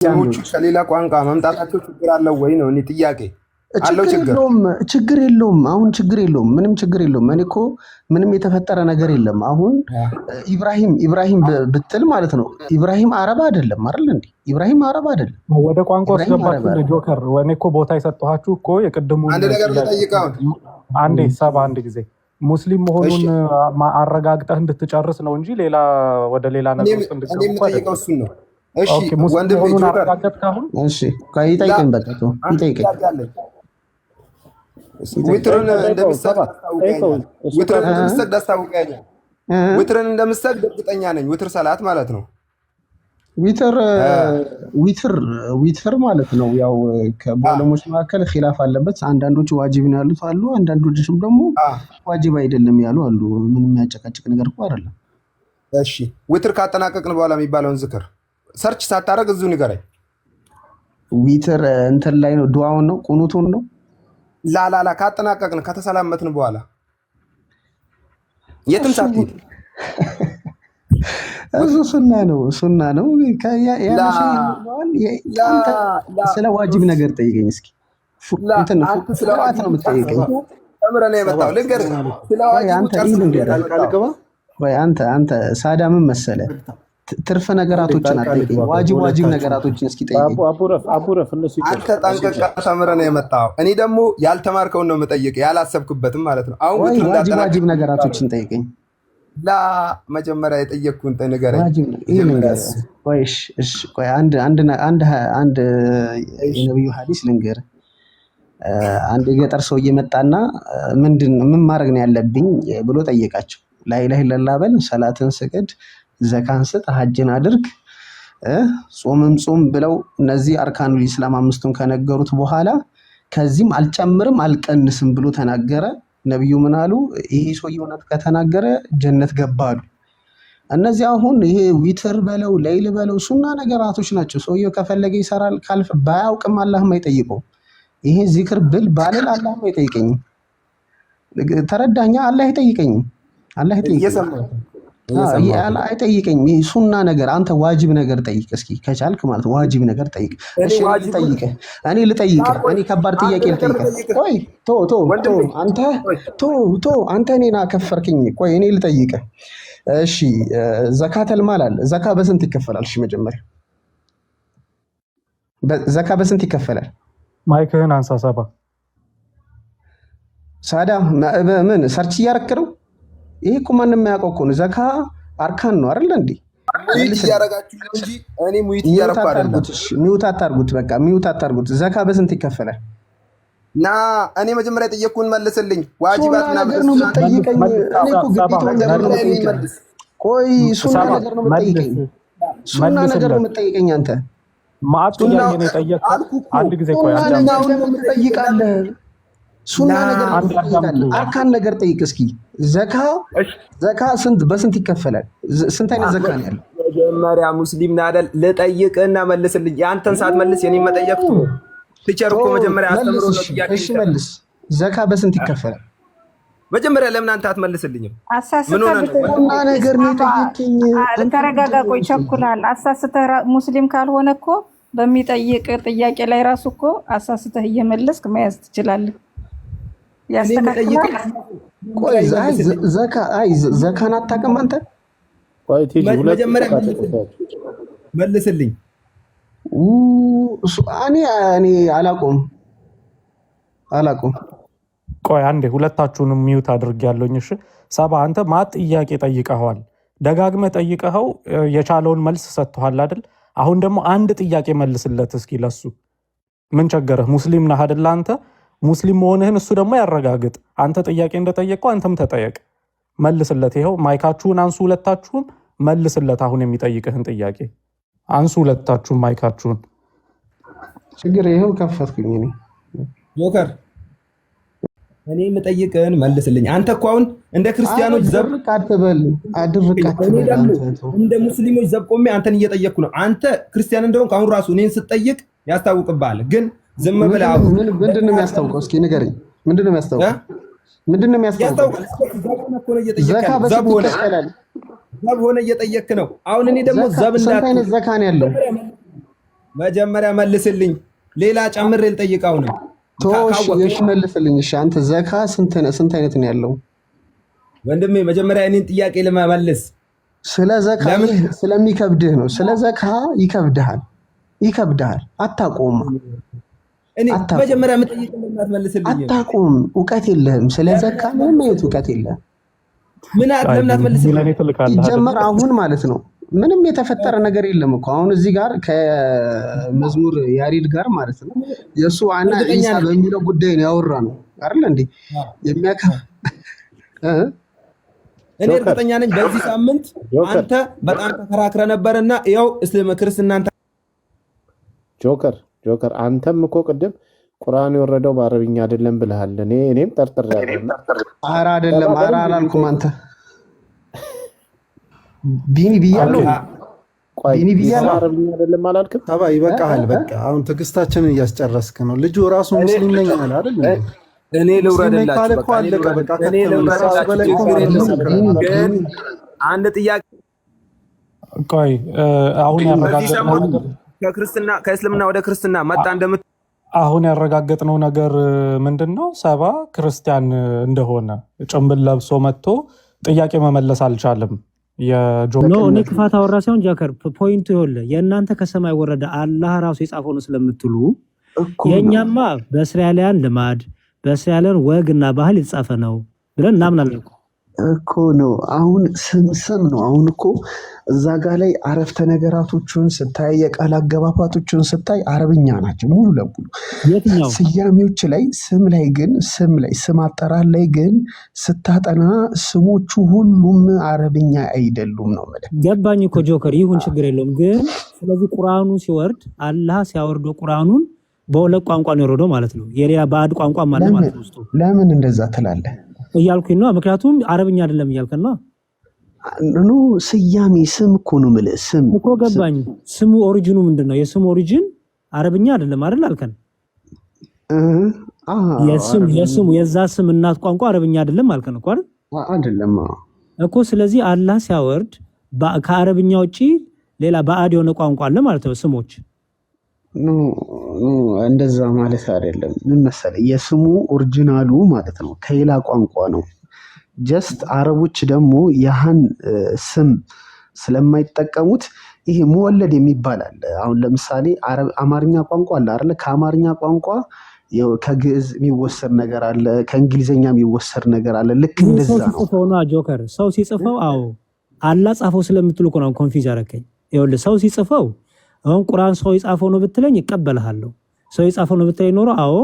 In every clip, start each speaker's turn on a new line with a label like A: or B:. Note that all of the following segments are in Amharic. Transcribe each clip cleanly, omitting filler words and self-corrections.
A: ሙስሊሞቹ ከሌላ ቋንቋ መምጣታቸው ችግር አለው ወይ ነው? እኔ ጥያቄ አለው
B: ችግር የለውም። አሁን ችግር የለውም። ምንም ችግር የለውም። እኔ እኮ ምንም የተፈጠረ ነገር የለም። አሁን ኢብራሂም ብትል ማለት ነው። ኢብራሂም አረብ አይደለም አይደል እንዴ? ኢብራሂም አረብ አይደለም።
C: ወደ ቋንቋ አስገባችሁ ጆከር። እኔ እኮ ቦታ የሰጠኋችሁ እኮ የቅድሙ
A: አንድ ነገር ልጠይቀው።
C: አንድ ጊዜ ሙስሊም መሆኑን አረጋግጠህ እንድትጨርስ ነው እንጂ ሌላ ወደ ሌላ ነገር ውስጥ እንድትገባ
A: የምጠይቀው እሱን ነው። እሺ
C: ወንድም መሆኑን አረጋግጠህ አሁን
B: እሺ ይጠይቀኝ። በቃ ይጠይቀኝ።
A: ዊትርን እንደምሰግድ አስታውቀኛል። ዊትርን እንደምሰግድ እርግጠኛ ነኝ። ዊትር ሰላት ማለት ነው።
B: ዊትር ማለት ነው። ያው ከዑለሞች መካከል ኺላፍ አለበት። አንዳንዶቹ ዋጅብ ነው ያሉት አሉ፣ አንዳንዶችም ደግሞ ዋጅብ አይደለም ያሉ አሉ። ምንም የሚያጨቃጭቅ ነገር እኮ አይደለም።
A: እሺ ዊትር ካጠናቀቅን በኋላ የሚባለውን ዝክር ሰርች ሳታረግ እዚሁ ንገረኝ።
B: ዊትር እንትን ላይ ነው፣ ዱዓውን ነው፣ ቁኑቱን ነው።
A: ላላላ ካጠናቀቅን ከተሰላመትን በኋላ የትም ሳትሄድ
B: እሱ ሱና ነው። ስለ ዋጅብ ነገር ጠይቀኝ እስኪ። ስርዓት ነው የምትጠይቀኝ።
A: ተምረህ ነው የመጣው። ልንገርህ ስለ ዋጅብ
B: አንተ ሳዳ ምን መሰለህ? ትርፍ ነገራቶችን አትጠይቀኝ። ዋጅብ ነገራቶችን እስኪ ጠይቀኝ።
A: አንተ ጠንቅቀህ ተምረህ ነው የመጣው። እኔ ደግሞ ያልተማርከውን ነው የምጠይቅህ፣ ያላሰብክበትም ማለት ነው። አሁን
B: ዋጅብ ነገራቶችን ጠይቀኝ።
A: መጀመሪያ የጠየቅኩህን ንገረኝ።
B: አንድ የነብዩ ሐዲስ ልንገርህ። አንድ የገጠር ሰው እየመጣና ምን ማድረግ ነው ያለብኝ ብሎ ጠየቃቸው። ላኢላሀ ኢለላህ በል፣ ሰላትን ስገድ፣ ዘካን ስጥ፣ ሐጅን አድርግ፣ ጾምም ጾም ብለው እነዚህ አርካኑል ኢስላም አምስቱን ከነገሩት በኋላ ከዚህም አልጨምርም አልቀንስም ብሎ ተናገረ። ነብዩ ምን አሉ? ይሄ ሰው እውነት ከተናገረ ጀነት ገባሉ። እነዚህ አሁን ይሄ ዊትር በለው ሌይል በለው ሱና ነገራቶች ናቸው። ሰውየው ከፈለገ ይሰራል፣ ባያውቅም አላህም አይጠይቀው። ይሄ ዚክር ብል ባልል አላህም አይጠይቀኝም። ተረዳኛ? አላህ አይጠይቀኝም። አይጠይቀኝም። ይሄ ሱና ነገር አንተ ዋጅብ ነገር ጠይቅ እስኪ ከቻልክ ማለት ዋጅብ ነገር ጠይቅ። እሺ እኔ ልጠይቅህ። እኔ ከባድ ጥያቄ ልጠይቅህ። ቆይ አንተ እኔን አከፈርክኝ። ቆይ እኔ ልጠይቅህ። እሺ ዘካተል ማል አለ። ዘካ በስንት ይከፈላል? እሺ መጀመሪያ ዘካ በስንት ይከፈላል?
C: ማይክህን አንሳ።
B: ሳዳ ምን ሰርች እያደረክ ነው? ይሄ እኮ ማንም የማያውቀው እኮ ነው። ዘካ አርካን ነው አይደል እንዴ?
A: ሙይት እያደረጋችሁ ነው እንጂ እኔ ሙይት እያደረኩ አይደለም።
B: ሚውት አታርጉት። በቃ ሚውት አታርጉት። ዘካ በስንት ይከፈላል?
A: እኔ መጀመሪያ የጠየቅኩህን መልስልኝ። ዋጅባት
B: ነገር ነው የምትጠይቀኝ። እኔ እኮ ግዴታ ነገር ነው የምትጠይቀኝ። ቆይ ሱና ነገር ነው የምትጠይቀኝ። ሱና ነገር ነው የምትጠይቀኝ አንተ።
C: ማጥያ ነው የጠየቅኩት። አንድ ጊዜ ቆይ
B: ትጠይቃለህ። ሱና ነገር አርካን ነገር ጠይቅ እስኪ። ዘካ በስንት ይከፈላል? ስንት አይነት ዘካ ነው ያለው?
A: መጀመሪያ ሙስሊም ነህ አይደል? ልጠይቅህና መልስልኝ። የአንተን ሰዓት መልስ የኔን መጠየቅ ቲቸር እኮ መጀመሪያ አስተምሮ ነው ጥያቄ።
B: እሺ መልስ። ዘካ በስንት ይከፈላል?
A: መጀመሪያ ለምን አንተ አትመልስልኝም?
B: ሱና ነገር ነው የጠየቀኝ።
D: ተረጋጋ። ቆይ ቸኩላል። አሳስተህ ሙስሊም ካልሆነ እኮ በሚጠይቅ ጥያቄ ላይ ራሱ እኮ አሳስተህ እየመለስክ መያዝ ትችላለህ።
B: ዘካን አታውቅም አንተ?
A: መጀመሪያ መልስልኝ።
B: እኔ አላውቅም።
C: ቆይ አንዴ ሁለታችሁንም ሚውት አድርጌያለሁኝ። እሺ ሰባ አንተ ጥያቄ ጠይቀኸዋል፣ ደጋግመህ ጠይቀኸው የቻለውን መልስ ሰጥቷል አይደል? አሁን ደግሞ አንድ ጥያቄ መልስለት እስኪ። ለሱ ምን ቸገረህ? ሙስሊም ነህ አይደል አንተ? ሙስሊም መሆንህን እሱ ደግሞ ያረጋግጥ። አንተ ጥያቄ እንደጠየቀው አንተም ተጠየቅ፣ መልስለት። ይኸው ማይካችሁን አንሱ፣ ሁለታችሁም መልስለት። አሁን የሚጠይቅህን ጥያቄ አንሱ ሁለታችሁም ማይካችሁን።
B: ችግር ይኸው ከፈትኩኝ። እኔ
A: ጆከር እኔ የምጠይቅህን መልስልኝ። አንተ እኮ አሁን እንደ ክርስቲያኖች ዘብ
B: አትበል፣
A: እንደ ሙስሊሞች ዘብ ቆሜ አንተን እየጠየቅኩ ነው። አንተ ክርስቲያን እንደሆንክ አሁን ራሱ እኔን ስትጠይቅ ያስታውቅብሃል። ግን ዝም ብለህ
B: ምንድን ነው የሚያስታውቀው? እስኪ ንገረኝ። ምንድን ነው የሚያስታውቀው? ዘካ በስንት ይከፈላል?
A: ዘብ ሆነ እየጠየቅክ ነው። አሁን እኔ ደግሞ ዘብ
B: ስንት አይነት ዘካ ነው ያለው?
A: መጀመሪያ መልስልኝ። ሌላ ጨምሬ ልጠይቀው ነው።
B: እሺ መልስልኝ። እሺ አንተ ዘካ ስንት አይነት ነው ያለው?
A: ወንድሜ መጀመሪያ እኔን ጥያቄ ለመመልስ
B: ስለ ዘካ ስለሚከብድህ ነው። ስለ ዘካ ይከብድሃል። አታቆም።
A: እኔ መጀመሪያ የምጠይቅልህ አትመልስልኝ።
B: አታቆም። እውቀት የለህም። ስለ ዘካ ምንም አይነት እውቀት የለህም። ለምን አትመልስልኝ? ይጀመር አሁን ማለት ነው። ምንም የተፈጠረ ነገር የለም እኮ አሁን እዚህ ጋር ከመዝሙር ያሬድ ጋር ማለት ነው የሱ ዋና ኢሳ በሚለው ጉዳይ ነው ያወራ ነው አይደል እንዴ?
A: እኔ እርግጠኛ ነኝ በዚህ ሳምንት አንተ በጣም ተከራክረ ነበርና ያው እስልም ክርስትናን
E: ጆከር አንተም እኮ ቅድም ቁርአን የወረደው በአረብኛ አይደለም ብለሃል። እኔም ጠርጥሬያለሁ።
B: ኧረ አይደለም፣ ኧረ አላልኩም። አንተ ቢኒ ብያለሁ።
E: አረብኛ አይደለም አላልክም?
F: ታባ ይበቃሃል። በቃ አሁን ትዕግስታችንን እያስጨረስክ ነው። ልጁ ራሱ ሙስሊም ነኝ አለ አይደል?
A: እኔ ልውረድላችሁ። አንድ ጥያቄ
C: ቆይ፣ አሁን ያረጋገጥነው
A: ከእስልምና ወደ ክርስትና መጣ እንደምት
C: አሁን ያረጋገጥነው ነገር ምንድን ነው? ሰባ ክርስቲያን እንደሆነ ጭንብል ለብሶ መጥቶ ጥያቄ መመለስ አልቻለም።
G: እኔ ክፋት አወራ ሳይሆን ጃከር ፖይንቱ ይኸውልህ፣ የእናንተ ከሰማይ ወረደ አላህ ራሱ የጻፈው ነው ስለምትሉ የእኛማ በእስራኤላውያን ልማድ በእስራኤላውያን ወግና ባህል የተጻፈ ነው ብለን እናምናለን
B: እኮ ነው። አሁን ስም ነው። አሁን እኮ እዛ ጋ ላይ አረፍተ ነገራቶቹን ስታይ የቃል አገባባቶቹን ስታይ አረብኛ ናቸው ሙሉ ለሙሉ። ስያሜዎች ላይ ስም አጠራር ላይ ግን ስታጠና ስሞቹ ሁሉም አረብኛ አይደሉም ነው ማለት።
G: ገባኝ እኮ ጆከር፣ ይሁን ችግር የለውም ግን ስለዚህ ቁርአኑ ሲወርድ አላህ ሲያወርደው ቁርአኑን በሁለት ቋንቋ ነው የወረደው ማለት ነው። የሌላ ባዕድ ቋንቋ ማለት ነው።
B: ለምን እንደዛ ትላለህ
G: እያልኩኝ ነው። ምክንያቱም አረብኛ አይደለም እያልከና
B: ኖ ስያሜ ስም እኮ ነው የምልህ። ስም
G: እኮ ገባኝ። ስሙ ኦሪጂኑ ምንድነው? የስሙ ኦሪጂን አረብኛ አይደለም አይደል አልከን? የስሙ የዛ ስም እናት ቋንቋ አረብኛ አይደለም አልከን እኮ አይደል?
B: አይደለም
G: እኮ። ስለዚህ አላህ ሲያወርድ ከአረብኛ ውጪ ሌላ ባዕድ የሆነ ቋንቋ አለ ማለት ነው ስሞች።
B: ኖ እንደዛ ማለት አይደለም። ምን መሰለህ የስሙ ኦሪጂናሉ ማለት ነው ከሌላ ቋንቋ ነው። ጀስት አረቦች ደግሞ ያህን ስም ስለማይጠቀሙት ይሄ መወለድ የሚባል አለ። አሁን ለምሳሌ አማርኛ ቋንቋ አለ አይደል? ከአማርኛ ቋንቋ ከግዕዝ የሚወሰድ ነገር አለ፣ ከእንግሊዘኛ የሚወሰድ ነገር አለ። ልክ እንደዛ ነው
G: ጆከር። ሰው ሲጽፈው አዎ አላህ ጻፈው ስለምትሉ እኮ ነው ኮንፊውዝ ያደረከኝ። ይኸውልህ ሰው ሲጽፈው አሁን ቁርአን ሰው የጻፈው ነው ብትለኝ ይቀበልሃለሁ። ሰው የጻፈው ነው ብትለኝ ኖሮ አዎ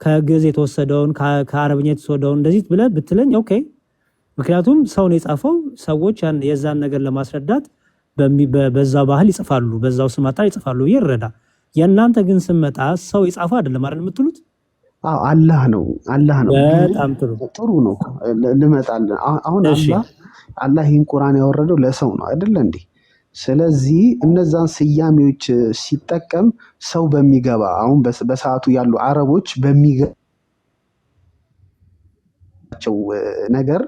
G: ከግዕዝ የተወሰደውን ከአረብኛ የተወሰደውን እንደዚህ ብለህ ብትለኝ ኦኬ። ምክንያቱም ሰው ነው የጻፈው። ሰዎች የዛን ነገር ለማስረዳት በዛው ባህል ይጽፋሉ፣ በዛው ስም አጣ ይጽፋሉ ይረዳ። የእናንተ ግን ስመጣ ሰው የጻፈው አይደለም አይደል የምትሉት?
B: አዎ አላህ ነው።
G: በጣም
B: ጥሩ ነው። ልመጣለን አሁን አላህ ይህን ቁርአን ያወረደው ለሰው ነው አይደል እንዴ? ስለዚህ እነዛን ስያሜዎች ሲጠቀም ሰው በሚገባ አሁን በሰዓቱ ያሉ አረቦች በሚገባቸው ነገር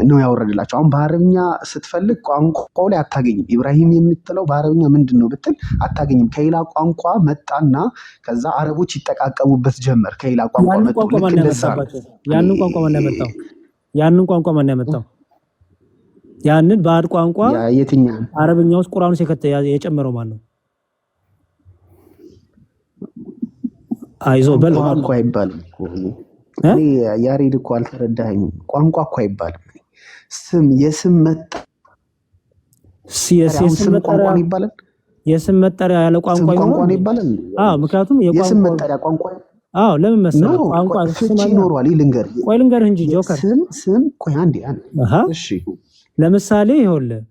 B: ነው ያወረድላቸው። አሁን በአረብኛ ስትፈልግ ቋንቋው ላይ አታገኝም። ኢብራሂም የምትለው በአረብኛ ምንድን ነው ብትል አታገኝም። ከሌላ ቋንቋ መጣና ከዛ አረቦች ይጠቃቀሙበት ጀመር። ከሌላ ቋንቋ መጣ።
G: ያንን ቋንቋ ማን ያመጣው? ያንን ባዕድ ቋንቋ
B: የትኛው
G: አረብኛ ውስጥ ቁርአኑ ሲከተ የጨመረው ማን ነው? አይዞህ በል
B: ቋንቋ አይባልም እኮ እኔ ያሬድ እኮ አልተረዳኸኝም። ቋንቋ እኮ አይባልም። የስም መጠሪያ ይባላል።
G: የስም መጠሪያ ያለ ቋንቋ
B: ይባላል።
G: ምክንያቱም
B: የስም መጠሪያ ቋንቋ
G: ለምን መሰለህ ቋንቋ
B: ፍቺ ይኖረዋል።
G: ልንገርህ እንጂ ጆከር
B: ስም ቆይ አንዴ እሺ
G: ለምሳሌ ይኸውልህ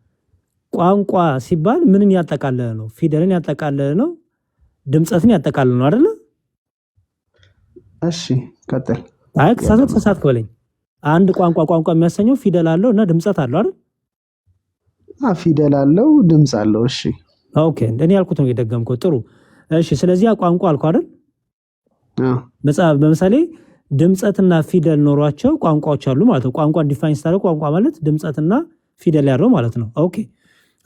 G: ቋንቋ ሲባል ምንን ያጠቃለለ ነው? ፊደልን ያጠቃለለ ነው፣ ድምፀትን ያጠቃለለ ነው አይደለ?
B: እሺ ቀጥል።
G: ተሳሳትክ በለኝ። አንድ ቋንቋ የሚያሰኘው ፊደል አለው እና ድምፀት አለው አይደል?
B: ፊደል አለው ድምፅ አለው። እሺ
G: ኦኬ፣ እኔ ያልኩት ነው የደገምከው። ጥሩ እሺ። ስለዚህ ቋንቋ አልኩ አይደል? በምሳሌ ድምፀትና ፊደል ኖሯቸው ቋንቋዎች አሉ ማለት ነው። ቋንቋ ዲፋይን ስታደርግ ቋንቋ ማለት ድምፀትና ፊደል ያለው ማለት ነው። ኦኬ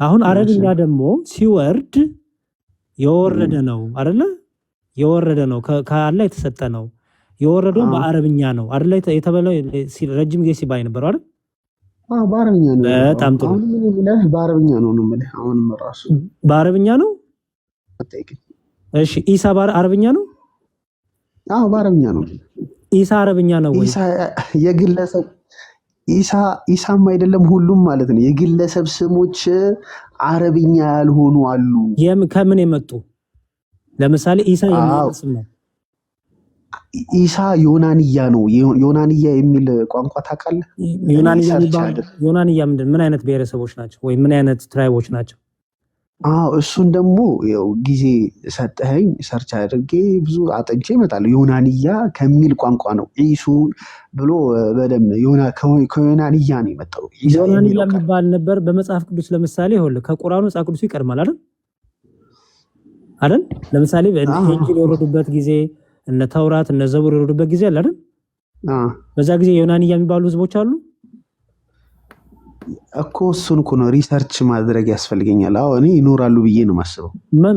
G: አሁን አረብኛ ደግሞ ሲወርድ የወረደ ነው አይደለ? የወረደ ነው ከአላህ የተሰጠ ነው። የወረደው በአረብኛ ነው አይደለ? የተበለው ረጅም ጊዜ ሲባል ነበር አይደል?
B: በአረብኛ ነው።
G: በጣም ጥሩ።
B: በአረብኛ ነው ነው ማለት አሁንም ራሱ
G: በአረብኛ ነው። እሺ ኢሳ አረብኛ ነው?
B: በአረብኛ ነው።
G: ኢሳ አረብኛ ነው ወይ?
B: ኢሳ የግለሰብ ኢሳም አይደለም ሁሉም ማለት ነው። የግለሰብ ስሞች አረብኛ ያልሆኑ አሉ።
G: ከምን የመጡ? ለምሳሌ ኢሳ የሚል ስም ነው።
B: ኢሳ ዮናንያ ነው። ዮናንያ የሚል ቋንቋ ታውቃለህ?
G: ዮናንያ ምን አይነት ብሔረሰቦች ናቸው ወይ ምን አይነት ትራይቦች ናቸው?
B: እሱን ደግሞ ያው ጊዜ ሰጠኸኝ ሰርች አድርጌ ብዙ አጥንቼ እመጣለሁ። ዮናንያ ከሚል ቋንቋ ነው ኢሱ ብሎ በደም ከዮናንያ ነው የመጣው።
G: ዮናንያ የሚባል ነበር በመጽሐፍ ቅዱስ። ለምሳሌ ይኸውልህ ከቁርአኑ መጽሐፍ ቅዱስ ይቀድማል አይደል? ለምሳሌ ኢንጂል የወረዱበት ጊዜ እነ ተውራት እነ ዘቡር የወረዱበት ጊዜ አለ አይደል? በዛ ጊዜ ዮናንያ የሚባሉ ህዝቦች አሉ
B: እኮ። እሱን እኮ ነው ሪሰርች ማድረግ ያስፈልገኛል። እኔ ይኖራሉ ብዬ ነው የማስበው።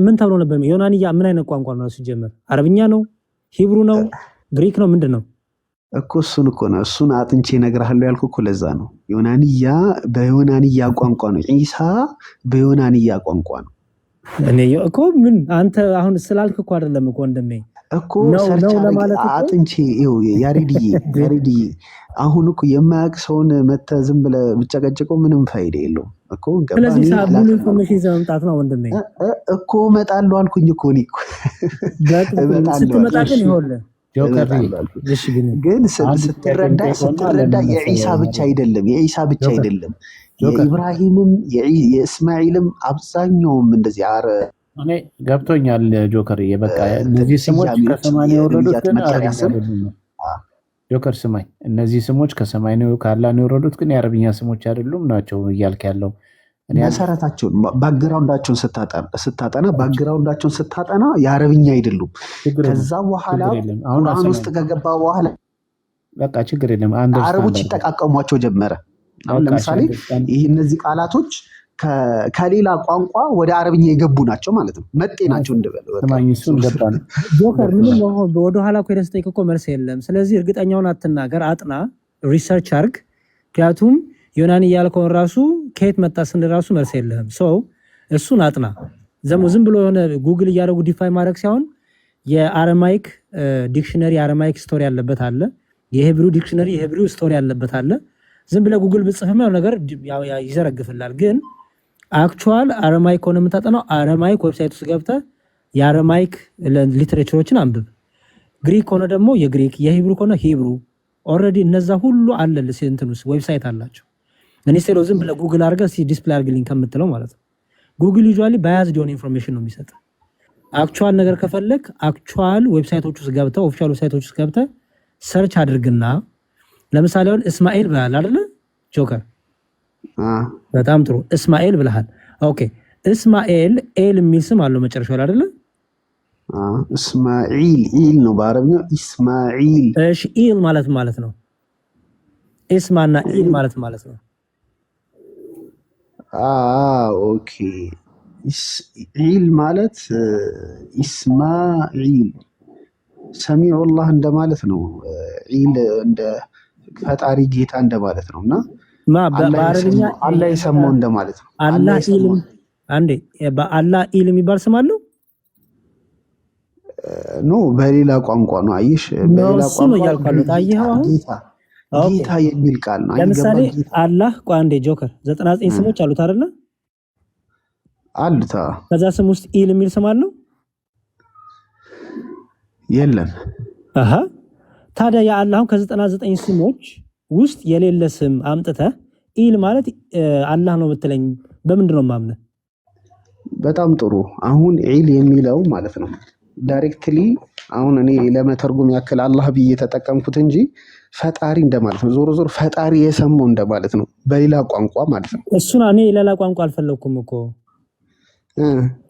G: ምን ተብሎ ነበር? ዮናንያ ምን አይነት ቋንቋ ነው ሲጀመር? አረብኛ ነው? ሂብሩ ነው? ግሪክ ነው? ምንድን ነው
B: እኮ? እሱን እኮ ነው እሱን አጥንቼ እነግርሃለሁ ያልኩህ እኮ ለዛ ነው። ዮናንያ በዮናንያ ቋንቋ ነው። ኢሳ በዮናንያ ቋንቋ ነው።
G: እኔ እኮ ምን አንተ አሁን ስላልክ እኮ አይደለም እኮ ወንድሜ
B: እኮ ሰርች አጥንቼ ያሬድዬ አሁን እኮ የማያውቅ ሰውን መተህ ዝም ብለህ ብጨቀጭቀው ምንም ፋይዳ የለውም እኮ።
G: ስለዚህ ሙሉ ኢንፎርሜሽን ይዘህ መምጣት ነው ወንድሜ
B: እኮ። እመጣለሁ አልኩኝ እኮ እኔ እኮ
G: ስትመጣ ግን ይኸውልህ
B: ግን ስትረዳ የኢሳ ብቻ አይደለም የኢብራሂምም የእስማኤልም አብዛኛውም እንደዚህ
E: እኔ ገብቶኛል ጆከር። በቃ እነዚህ ስሞች ከሰማይ የወረዱት ግን ጆከር ስማኝ፣ እነዚህ ስሞች ከሰማይ ነው ከአላህ ነው የወረዱት ግን የአረብኛ ስሞች አይደሉም ናቸው እያልክ ያለው።
B: መሰረታቸውን ባክግራውንዳቸውን ስታጠና የአረብኛ አይደሉም። ከዛ በኋላ ቁርአን ውስጥ ከገባ በኋላ
E: በቃ ችግር የለም
B: አረቦች ይጠቃቀሟቸው ጀመረ። አሁን ለምሳሌ እነዚህ ቃላቶች ከሌላ ቋንቋ ወደ አረብኛ የገቡ ናቸው ማለት ነው። መጤ ናቸው
G: ጆከር ምንም ወደኋላ እኮ ሄደህ ስጠይቅ እኮ መልስ የለም። ስለዚህ እርግጠኛውን አትናገር፣ አጥና፣ ሪሰርች አርግ። ምክንያቱም ዮናንያ ያልከውን ራሱ ከየት መጣ ስንል ራሱ መልስ የለህም። እሱን አጥና። ዝም ብሎ የሆነ ጉግል እያደረጉ ዲፋይ ማድረግ ሳይሆን የአረማይክ ዲክሽነሪ የአረማይክ ስቶሪ ያለበት አለ፣ የሄብሩ ዲክሽነሪ የሄብሩ ስቶሪ ያለበት አለ። ዝም ብለህ ጉግል ብጽፍም ያው ነገር ይዘረግፍላል። ግን አክቹዋል አረማይክ ሆነ የምታጠናው አረማይክ ዌብሳይት ውስጥ ገብተህ የአረማይክ ሊትሬቸሮችን አንብብ። ግሪክ ሆነ ደግሞ የግሪክ፣ የሂብሩ ሆነ ሂብሩ። ኦልሬዲ እነዛ ሁሉ አለልህ እንትን ውስጥ ዌብሳይት አላቸው። እኔ ስለው ዝም ብለህ ጉግል አድርገህ ዲስፕሌይ አድርግልኝ ከምትለው ማለት ነው። ጉግል ዩዥዋሊ ባያዝድ የሆነ ኢንፎርሜሽን ነው የሚሰጥህ። አክቹዋል ነገር ከፈለክ አክቹዋል ዌብሳይቶች ውስጥ ገብተህ ኦፊሻል ዌብሳይቶች ውስጥ ገብተህ ሰርች አድርግና ለምሳሌ አሁን እስማኤል ብለሃል አይደለ ጆከር? በጣም ጥሩ እስማኤል ብለሃል። ኦኬ እስማኤል ኤል የሚል ስም አለው መጨረሻው አይደለ?
B: እስማኤል ኢል ነው በአረብኛ እስማኤል።
G: እሺ ኢል ማለት ነው። እስማና ኢል ማለት ነው።
B: ኦኬ ኢል ማለት ኢስማኤል ሰሚዑላህ እንደማለት ነው። ኢል እንደ ፈጣሪ ጌታ እንደማለት ነው። እና አላህ የሰማው እንደማለት ነው።
G: በአላህ ኢል የሚባል ስም አለው?
B: ኖ በሌላ ቋንቋ ነው። አየሽ በሌላ
G: ቋንቋ
B: ጌታ የሚል ቃል ነው።
G: ለምሳሌ አላህ አንዴ ጆከር 99 ስሞች አሉት አይደለ?
B: አሉት።
G: ከዛ ስም ውስጥ ኢል የሚል ስም አለው?
B: የለም።
G: ታዲያ የአላህ ከ99 ስሞች ውስጥ የሌለ ስም አምጥተህ ኢል ማለት አላህ ነው ብትለኝ በምንድን ነው የማምነው?
B: በጣም ጥሩ። አሁን ኢል የሚለው ማለት ነው ዳይሬክትሊ አሁን እኔ ለመተርጎም ያክል አላህ ብዬ ተጠቀምኩት እንጂ ፈጣሪ እንደማለት ነው። ዞሮ ዞሮ ፈጣሪ የሰማው እንደማለት ነው በሌላ ቋንቋ ማለት ነው።
G: እሱን እኔ ሌላ ቋንቋ አልፈለኩም እኮ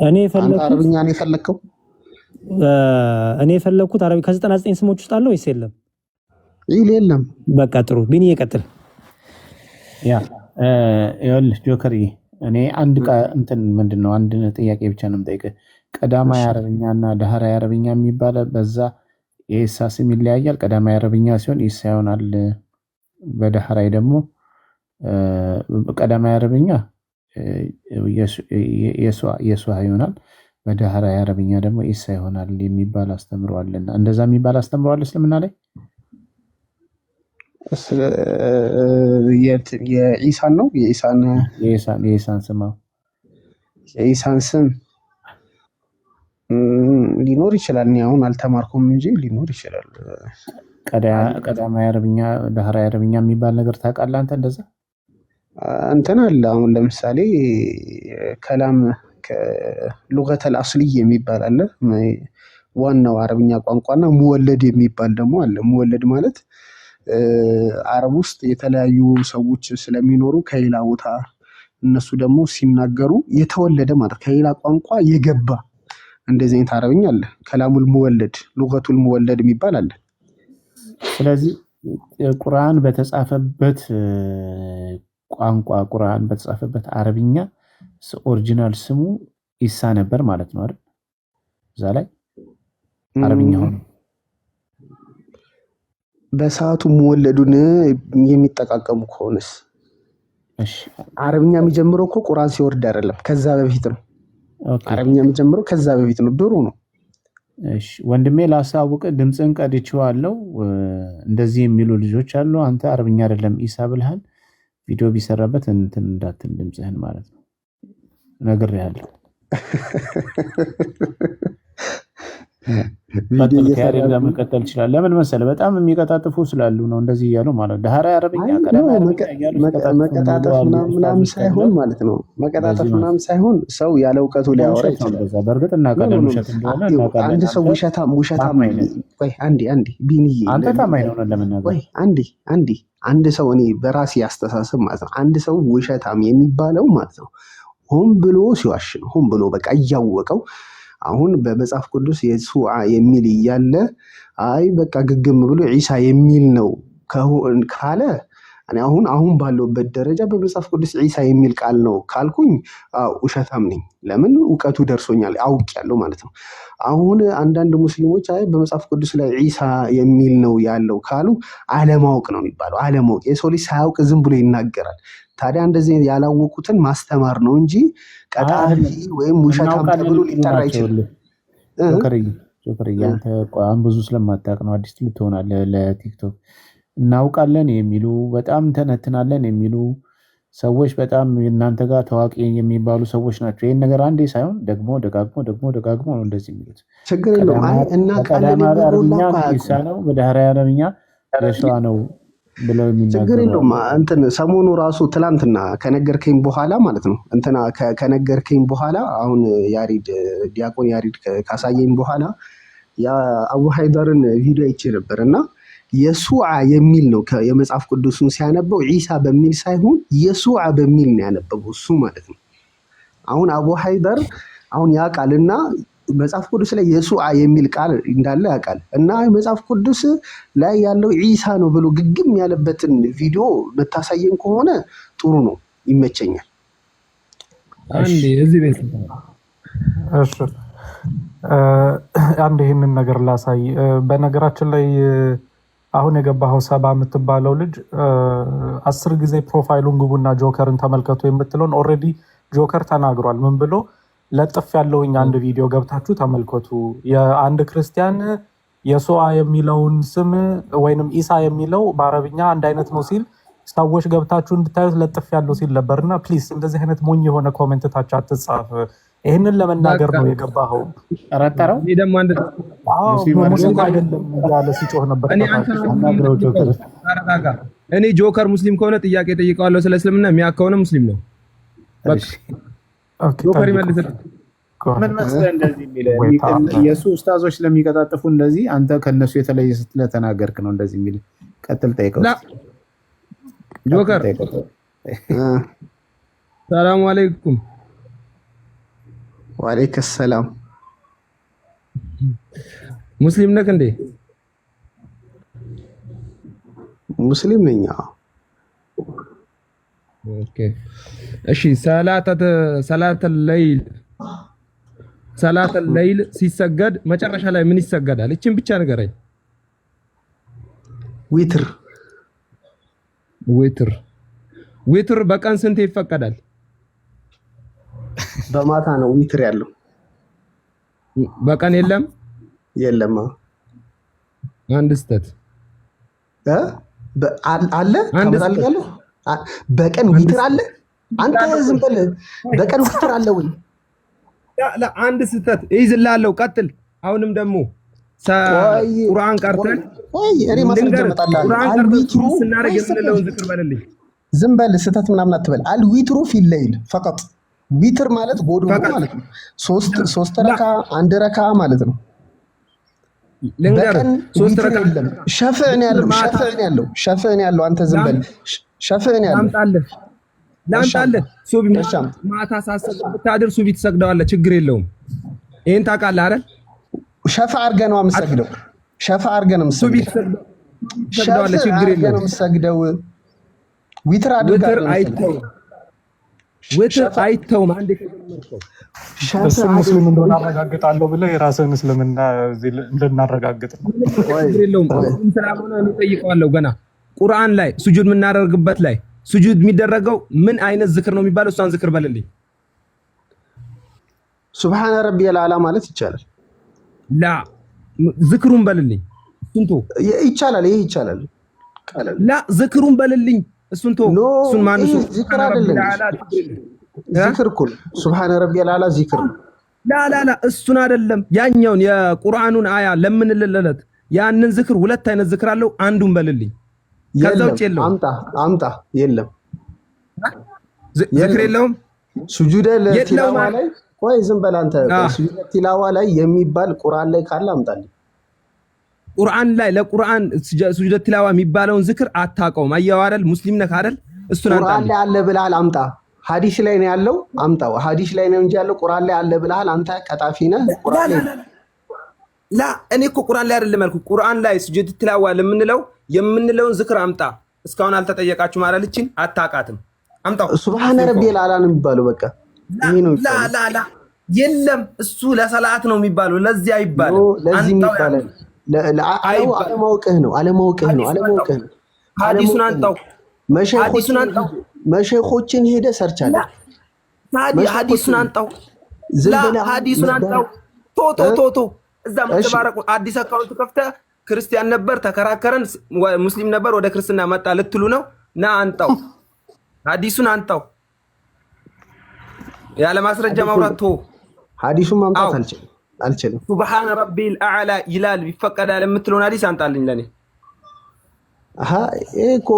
G: እኔ የፈለኩት
B: አረብኛ ነው የፈለከው?
G: እኔ የፈለኩት አረብ ከ99 ስሞች ውስጥ አለው ወይስ የለም?
B: ኢል የለም።
G: በቃ ጥሩ ቢኒ ይቀጥል።
E: ይኸውልህ ጆከር እኔ አንድ እንትን ምንድነው አንድ ጥያቄ ብቻ ነው የምጠይቅህ። ቀዳማይ አረብኛና ዳህራይ አረብኛ የሚባል በዛ የኢሳ ስም ይለያያል። ቀዳማይ አረብኛ ሲሆን ኢሳ ይሆናል። በዳህራይ ደግሞ ቀዳማይ አረብኛ የሱዓ ይሆናል። በዳህራይ አረብኛ ደግሞ ኢሳ ይሆናል የሚባል አስተምሯልና እንደዛ የሚባል አስተምሯል እስልምና ላይ
B: የኢሳን ነው
E: የኢሳን ስም
B: የኢሳን ስም ሊኖር ይችላል። እኔ አሁን አልተማርኩም እንጂ ሊኖር ይችላል።
E: ቀዳማይ አረብኛ ዳህራይ አረብኛ የሚባል ነገር ታውቃለህ አንተ? እንደዛ
B: እንትን አለ። አሁን ለምሳሌ ከላም ሉገተል አስልይ የሚባል አለ፣ ዋናው አረብኛ ቋንቋና ሙወለድ የሚባል ደግሞ አለ። ሙወለድ ማለት አረብ ውስጥ የተለያዩ ሰዎች ስለሚኖሩ ከሌላ ቦታ እነሱ ደግሞ ሲናገሩ የተወለደ ማለት ከሌላ ቋንቋ የገባ እንደዚህ አይነት አረብኛ አለ። ከላሙል ሙወለድ ሉገቱል ሙወለድ የሚባል አለ።
E: ስለዚህ ቁርአን በተጻፈበት ቋንቋ ቁርአን በተጻፈበት አረብኛ ኦሪጂናል ስሙ ኢሳ ነበር ማለት ነው አይደል? እዛ ላይ አረብኛ ሆኖ
B: በሰዓቱ ሙወለዱን የሚጠቃቀሙ ከሆነስ አረብኛ የሚጀምረው እኮ ቁርአን ሲወርድ አይደለም፣ ከዛ በፊት ነው። አረብኛ የሚጀምረው ከዛ በፊት ነው፣ ድሮ ነው።
E: እሺ ወንድሜ ላሳውቅ፣ ድምፅን ቀድቼዋለሁ። እንደዚህ የሚሉ ልጆች አሉ። አንተ አረብኛ አይደለም ኢሳ ብለሃል። ቪዲዮ ቢሰራበት እንትን እንዳትል ድምፅህን ማለት ነው። ነግሬሃለሁ። መቀጠል ይችላል። ለምን መሰለህ? በጣም የሚቀጣጥፉ ስላሉ ነው እንደዚህ እያሉ ማለት ዳህራይ አረብኛ
B: መቀጣጠፍ ምናምን ሳይሆን ማለት ነው። መቀጣጠፍ ምናምን ሳይሆን ሰው ያለ እውቀቱ ሊያወራ ይችላል።
E: በእርግጥ እናውቃለን ውሸት እንደሆነ እናውቃለን።
B: አንድ ሰው ውሸታም ቆይ አንዴ ቢኒዬ
E: አንተ ታማኝ ነው ለምናገር
B: ቆይ አንዴ አንድ ሰው እኔ በራሴ አስተሳሰብ ማለት ነው አንድ ሰው ውሸታም የሚባለው ማለት ነው ሆን ብሎ ሲዋሽ ነው። ሆን ብሎ በቃ እያወቀው አሁን በመጽሐፍ ቅዱስ የሱዓ የሚል እያለ አይ በቃ ግግም ብሎ ዒሳ የሚል ነው ካለ እኔ አሁን ባለውበት ደረጃ በመጽሐፍ ቅዱስ ዒሳ የሚል ቃል ነው ካልኩኝ ውሸታም ነኝ። ለምን እውቀቱ ደርሶኛል አውቄያለሁ ማለት ነው። አሁን አንዳንድ ሙስሊሞች አይ በመጽሐፍ ቅዱስ ላይ ዒሳ የሚል ነው ያለው ካሉ አለማወቅ ነው የሚባለው። አለማወቅ የሰው ልጅ ሳያውቅ ዝም ብሎ ይናገራል። ታዲያ እንደዚህ ያላወቁትን ማስተማር ነው እንጂ ቀጣፊ ወይም ውሸታም ተብሎ ሊጠራ ይችላል።
E: ጆከር አንተ ቋን ብዙ ስለማታውቅ ነው አዲስ ልትሆናለህ ለቲክቶክ እናውቃለን የሚሉ በጣም ተነትናለን የሚሉ ሰዎች በጣም እናንተ ጋር ታዋቂ የሚባሉ ሰዎች ናቸው። ይሄን ነገር አንዴ ሳይሆን ደጋግሞ ነው እንደዚህ የሚሉት።
B: ችግር የለውም። አይ እና
E: ቀዳማይ አረብኛ ኢሳ ነው፣ በዳህራይ አረብኛ የሱዓ ነው ብለው የሚናገሩ
B: ችግር የለውም። እንትን ሰሞኑ ራሱ ትላንትና ከነገርከኝ በኋላ ማለት ነው እንትና ከነገርከኝ በኋላ አሁን ዲያቆን ያሪድ ካሳየኝ በኋላ የአቡ ሀይደርን ቪዲዮ አይቼ ነበር እና የሱዓ የሚል ነው የመጽሐፍ ቅዱሱን ሲያነበው ዒሳ በሚል ሳይሆን የሱዓ በሚል ነው ያነበበው እሱ ማለት ነው። አሁን አቡ ሀይደር አሁን ያውቃልና መጽሐፍ ቅዱስ ላይ የሱዓ የሚል ቃል እንዳለ ያውቃል እና መጽሐፍ ቅዱስ ላይ ያለው ዒሳ ነው ብሎ ግግም ያለበትን ቪዲዮ መታሳየን ከሆነ ጥሩ ነው፣ ይመቸኛል።
A: አንዴ እዚህ ቤት
C: እሺ አንድ ይህንን ነገር ላሳይ። በነገራችን ላይ አሁን የገባኸው ሰባ የምትባለው ልጅ 10 ጊዜ ፕሮፋይሉን ግቡና ጆከርን ተመልከቱ የምትለውን ኦልሬዲ ጆከር ተናግሯል። ምን ብሎ ለጥፍ ያለውኝ አንድ ቪዲዮ ገብታችሁ ተመልከቱ። የአንድ ክርስቲያን የሱዓ የሚለውን ስም ወይንም ኢሳ የሚለው በአረብኛ አንድ አይነት ነው ሲል ሰዎች ገብታችሁ እንድታዩት ለጥፍ ያለው ሲል ነበርና ፕሊዝ እንደዚህ አይነት ሞኝ የሆነ ኮሜንት ታች አትጻፍ። ይሄንን ለመናገር ነው የገባኸው።
E: አራጣራው
A: እኔ ደግሞ አንድ
C: ሙስሊም አይደለም ያለ ሲጮህ ነበር።
A: እኔ ጆከር ሙስሊም ከሆነ ጥያቄ ጠይቀዋለሁ ስለ እስልምና፣ የሚያ ከሆነ ሙስሊም ነው። ጆከር ይመልስልኝ።
E: ምን መሰለህ እንደዚህ የሚለው የሱ ኡስታዞች ስለሚቀጣጥፉ እንደዚህ አንተ ከነሱ የተለየ ስለተናገርክ ነው እንደዚህ የሚል። ቀጥል ጠይቀው
A: ጆከር። ሰላም አለይኩም።
B: ወአለይኩም ሰላም።
A: ሙስሊም ነህ እንዴ?
B: ሙስሊም ነኝ።
A: ኦኬ እሺ። ሰላተ ለይል ሰላተ ለይል ሲሰገድ መጨረሻ ላይ ምን ይሰገዳል? እቺን ብቻ ንገረኝ።
B: ዊትር
A: ዊትር ዊትር በቀን ስንት ይፈቀዳል?
B: በማታ ነው ዊትር ያለው።
A: በቀን የለም
B: የለም።
A: አንድ ስተት
B: አለ ታመጣልኛለህ። በቀን ዊትር አለ። አንተ ዝም በል። በቀን ዊትር አለ ወይ?
A: አንድ ስተት ይዝላለሁ። ቀጥል። አሁንም ደግሞ ቁርአን ቀርተን
B: እኔ ማስረጃ እመጣልሃለሁ። አልዊትሩ
A: ስናደርግ የምንለውን ዝክር በልልኝ።
B: ዝም በል። ስተት ምናምን አትበል። አልዊትሩ ፊል ለይል ፈቀጥ። ዊትር ማለት ጎዶሎ ማለት ነው። ሶስት ረካ አንድ ረካ ማለት ነው። በቀን ዊትር የለም። ሸፍዕ ነው ያለው። ሸፍዕ ነው ያለው። አንተ ዝም በል። ሸፍዕ ነው ያለው።
A: ላምጣልህ። ሱቢ ማታ ሳሰግድ ብታድር ሱቢ ትሰግደዋለህ፣ ችግር የለውም። ይሄን ታውቃለህ አይደል?
B: ሸፍዕ አድርገህ ነው የምትሰግደው። ሸፍዕ አድርገህ ነው የምትሰግደው።
A: ትሰግደዋለህ፣ ችግር የለውም።
B: ዊትር አድርገህ
A: ዊትር አይተውም። አንዴ ከጀመርከው
C: እሱ ሙስሊም እንደሆነ አረጋግጣለሁ ብለህ የራስህን እስልምና እንድናረጋግጥ ነው።
A: ችግር የለውም። ስላልሆነ እንጠይቀዋለሁ። ገና ቁርአን ላይ ሱጁድ የምናደርግበት ላይ ሱጁድ የሚደረገው ምን አይነት ዝክር ነው የሚባለው? እሷን ዝክር በልልኝ።
B: ሱብሃነ ረቢየል አዕላ ማለት ይቻላል።
A: ላ ዝክሩን በልልኝ። እሱን ተው።
B: ይቻላል። ይሄ ይቻላል።
A: ላ ዝክሩን በልልኝ። እሱን ተው። እሱን ማን ነው?
B: ዝክር አይደለም። ዝክር እኮ ሱብሃነ ረቢየል አዕላ ዝክር ነው።
A: ላ እሱን አይደለም። ያኛውን የቁርአኑን አያ ለምንልለት ያንን ዝክር ሁለት አይነት ዝክር አለው። አንዱን በልልኝ። ከዛ ውጭ የለውም።
B: አምጣ። የለም
A: ዝክር የለውም።
B: ሱጁደ ለቲላዋ ላይ ቆይ ዝም በል አንተ። ሱጁደ ቲላዋ ላይ የሚባል ቁርአን ላይ ካለ አምጣልኝ።
A: ቁርአን ላይ ለቁርአን ሱጁደ ቲላዋ የሚባለውን ዝክር አታውቀውም። አየኸው አይደል? ሙስሊም ነህ አይደል? እሱን አንተ
B: ቁርአን ላይ አለ ብለሃል፣ አምጣ። ሐዲስ ላይ ነው ያለው፣ አምጣው። ሐዲስ ላይ ነው እንጂ ያለው ቁርአን ላይ አለ ብለሃል። አንተ ቀጣፊ ነህ። ቁርአን ላይ
A: ላ እኔ እኮ ቁርአን ላይ አይደለም ያልኩት። ቁርአን ላይ ሱጁደ ቲላዋ የምንለውን ዝክር አምጣ። እስካሁን አልተጠየቃችሁም ማለት ልችን አታውቃትም። አምጣው።
B: ሱብሃነ ረቢየል አዕላ ነው የሚባለው። በቃ ይሄ ነው።
A: ላ የለም፣ እሱ ለሰላት ነው የሚባለው። ለዚህ አይባልም።
B: ለዚህ የሚባለው አለማወቅህ ነው።
A: ሐዲሱን አንጣው።
B: መሸኾችን ሄደህ ሰርች አለ።
A: ሐዲሱን አንጣው። ሐዲሱን አንጣው። ቶ እዛ መተባረቁ አዲስ አካውንት ከፍተህ ክርስቲያን ነበር ተከራከረን፣ ሙስሊም ነበር ወደ ክርስትና መጣ ልትሉ ነው? ና አንጣው። ሐዲሱን አንጣው። ያለ ማስረጃ ማውራት ቶ
B: ሐዲሱን ማምጣት አልችልም።
A: ሱብሃነ ረቢል አዕላ ይላል ይፈቀዳል የምትለውን ሐዲስ አንጣልኝ ለኔ።
B: ይሄ እኮ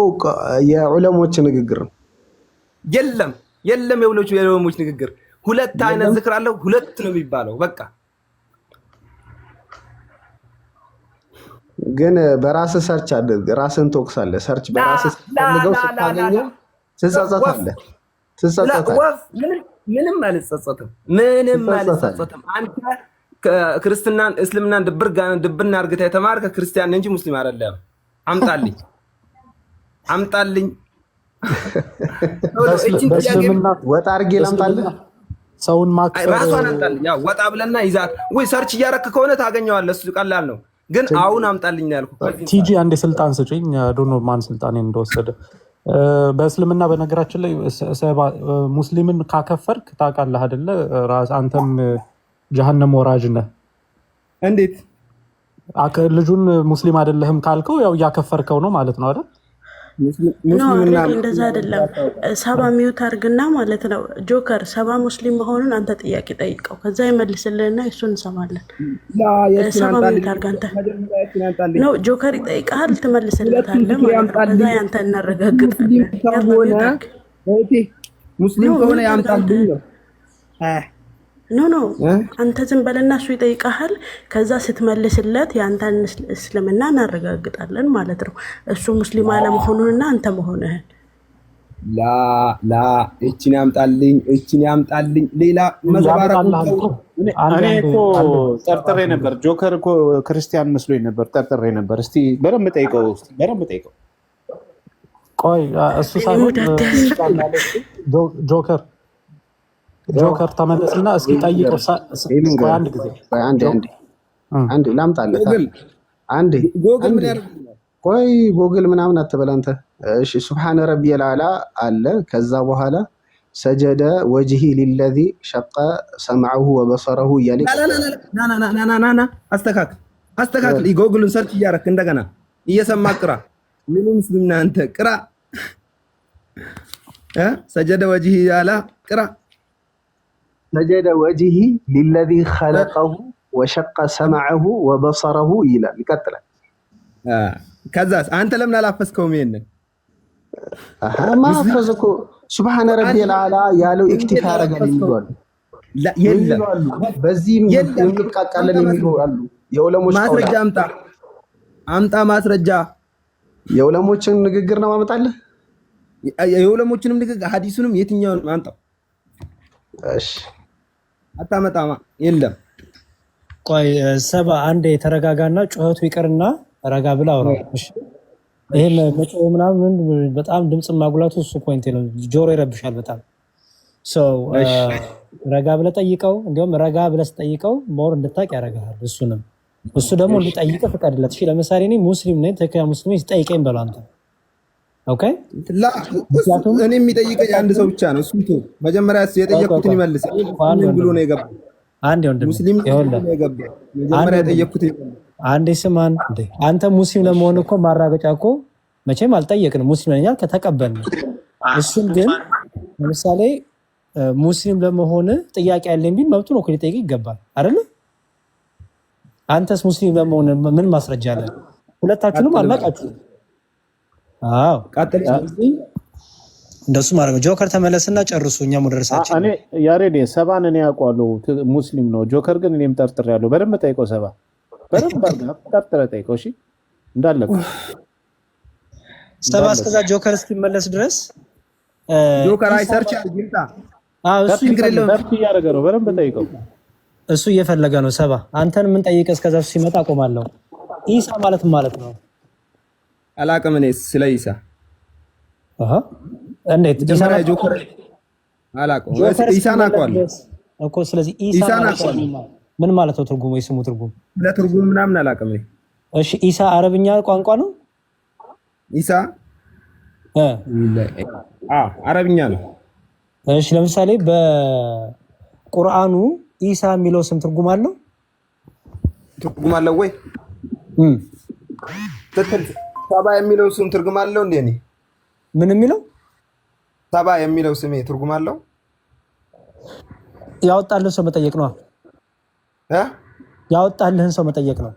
B: የዑለሞች ንግግር ነው።
A: የለም የዑለሞች ንግግር። ሁለት አይነት ዝክር አለው። ሁለት ነው የሚባለው። በቃ
B: ግን በራስህ ሰርች አድርግ። ራስህን ትወቅሳለህ። ሰርች በራስህ ስትፈልገው ስታገኘው ትጸጸታለህ።
A: ምንም አልጸጸትም። አንተ ክርስትናን እስልምናን ድብና እርግታ የተማርከ ክርስቲያን እንጂ ሙስሊም አይደለም። አምጣልኝ።
B: ወጣ አድርጌ ላምጣልህ።
C: ሰውን ማክፈር
A: ራሷን አምጣልኝ። ያው ወጣ ብለና ይዛት ወይ ሰርች እያረክ ከሆነ ታገኘዋለህ። እሱ ቀላል ነው። ግን አሁን አምጣልኝ ነው ያልኩት።
C: ቲጂ አንዴ ስልጣን ስጪኝ። ዶኖ ማን ስልጣኔን እንደወሰደ በእስልምና በነገራችን ላይ ሙስሊምን ካከፈርክ ታውቃለህ አይደለ? አንተም ጀሃነም ወራጅ ነህ።
A: እንዴት?
C: ልጁን ሙስሊም አይደለህም ካልከው ያው እያከፈርከው ነው ማለት ነው አይደል?
H: እንደዛ አይደለም። ሰባ ሚዩት አርግና ማለት ነው። ጆከር ሰባ ሙስሊም መሆኑን አንተ ጥያቄ ጠይቀው፣ ከዛ ይመልስልህና እሱን እንሰማለን። ሰባ ሚዩት አርግ አንተ ነው። ጆከር ይጠይቃል፣ ትመልስለታለህ ማለት ነው። ከዛ ያንተ እናረጋግጣለን።
A: ሙስሊም ከሆነ ያምጣልኝ ነው።
H: ኖ አንተ ዝም በልና እሱ ይጠይቃል። ከዛ ስትመልስለት የአንተን እስልምና እናረጋግጣለን ማለት ነው። እሱ ሙስሊም አለመሆኑንና አንተ መሆንህን።
A: ላ እቺን ያምጣልኝ። ሌላ መዘባረቁ
E: እኔ እኮ ጠርጥሬ ነበር። ጆከር እኮ ክርስቲያን መስሎኝ ነበር፣ ጠርጥሬ ነበር። እስቲ በደንብ ጠይቀው።
C: ቆይ እሱ ሳይሆን ጆከር ጆከር ተመለስና እስኪ ጠይቀው። አንድ ጊዜ
B: አንዴ ላምጣልህ። አንዴ ቆይ ጎግል ምናምን አትበል አንተ። እሺ ሱብሃነ ረቢየል አዕላ አለ። ከዛ በኋላ ሰጀደ ወጅሂ ሊለዚ ሸቀ ሰምዐሁ ወበሰረሁ እያለ
A: ና አስተካክል። ጎግልን ሰርች እያደረክ እንደገና እየሰማ ቅራ። ምን ሙስሊም ነህ አንተ? ቅራ። ሰጀደ ወጅሂ ያላ ቅራ።
B: ሰጀደ ወጅሂ ሊለዚ ኸለቀሁ ወሸቀ ሰምዐሁ ወበሰረሁ ይላል። ይቀጥላል።
A: ከዛስ አንተ ለምን አላፈስከውም? ይሄንን
B: ማፈዝ እኮ ሱብሃነ ረቢየል አዕላ ያለው ኢክቲፋ ያደርጋል የሚሉ የለም። በዚህም እንቃቃለን የሚሉ አሉ። የዑለሞች
A: ማስረጃ አምጣ ማስረጃ።
B: የዑለሞችን ንግግር ነው ማመጣለህ።
A: የዑለሞችንም ንግግር ሐዲሱንም የትኛውን ማንጣው? እሺ አታመጣማ። የለም
G: ቆይ ሰባ አንዴ ተረጋጋና ጩኸቱ ይቀርና ረጋ ብላ አውራ። እሺ ይሄ መጮህ ምናምን በጣም ድምጽ ማጉላቱ እሱ ፖይንት ነው። ጆሮ ይረብሻል በጣም። ረጋ ብለህ ጠይቀው። እንዲያውም ረጋ ብለህ ጠይቀው ሞር እንድታቅ ያደርጋል። እሱ ደግሞ እንዲጠይቅ ፍቀድለት። እሺ ለምሳሌ እኔ ሙስሊም ነኝ፣ ትክክለኛ ሙስሊም ነኝ፣ ጠይቀኝ በለው አንተ። ኦኬ
A: እኔ የሚጠይቀኝ አንድ ሰው ብቻ ነው። እሱም መጀመሪያ የጠየቅኩትን ይመልስ ብሎ ነው የገባው።
G: አንዴ ወንድም
A: ሙስሊም ነው የገባው። መጀመሪያ የጠየቅኩትን
G: አንዴ ስማን። አንተ ሙስሊም ለመሆን እኮ ማራገጫ እኮ መቼም አልጠየቅንም። ሙስሊም ነኝ ያልክ ተቀበልን። እሱን ግን ለምሳሌ ሙስሊም ለመሆን ጥያቄ ያለኝ ቢል መብቱ ነው እኮ ሊጠይቅ ይገባል አይደል? አንተስ ሙስሊም ለመሆን ምን ማስረጃ አለ? ሁለታችሁንም አልናቃችሁም። አዎ እንደሱ ማለት ነው። ጆከር ተመለስና ጨርሱ። እኛም ወደ ርዕሳችን።
E: እኔ ያሬድ ሰባን እኔ አውቀዋለሁ ሙስሊም ነው። ጆከር ግን እኔም ጠርጥሬያለሁ። በደንብ ጠይቀው። ሰባ በደንብ ጠርጥረህ ጠይቀው። እሺ እንዳለ
G: ሰባ እስከዛ ጆከር እስኪመለስ ድረስ
A: ጆከር አይሰርች አልግንታ
G: እሱ
E: እያደረገ ነው። በደንብ ጠይቀው።
G: እሱ እየፈለገ ነው። ሰባ አንተን ምን ጠይቀ እስከዛ ሲመጣ አቆማለሁ። ኢሳ ማለት ነው
A: አላቅም እኔ ስለ ኢሳ
G: እንዴት
A: ጆከር አላቅም። ኢሳን አውቀዋለሁ
G: እኮ። ስለዚህ ኢሳ ምን ማለት ነው? ትርጉሙ የስሙ ትርጉም
A: ለትርጉም ምናምን አላቅም እኔ።
G: እሺ ኢሳ አረብኛ ቋንቋ ነው?
A: ኢሳ አረብኛ ነው።
G: እሺ ለምሳሌ በቁርአኑ ኢሳ የሚለው ስም ትርጉም አለው?
A: ትርጉም አለው ወይ? ሰባ የሚለው ስም ትርጉም አለው እንዴ? እኔ
G: ምን የሚለው
A: ሰባ የሚለው ስሜ ትርጉም አለው?
G: ያወጣልህን ሰው መጠየቅ ነው። ያወጣልህን ሰው መጠየቅ ነው።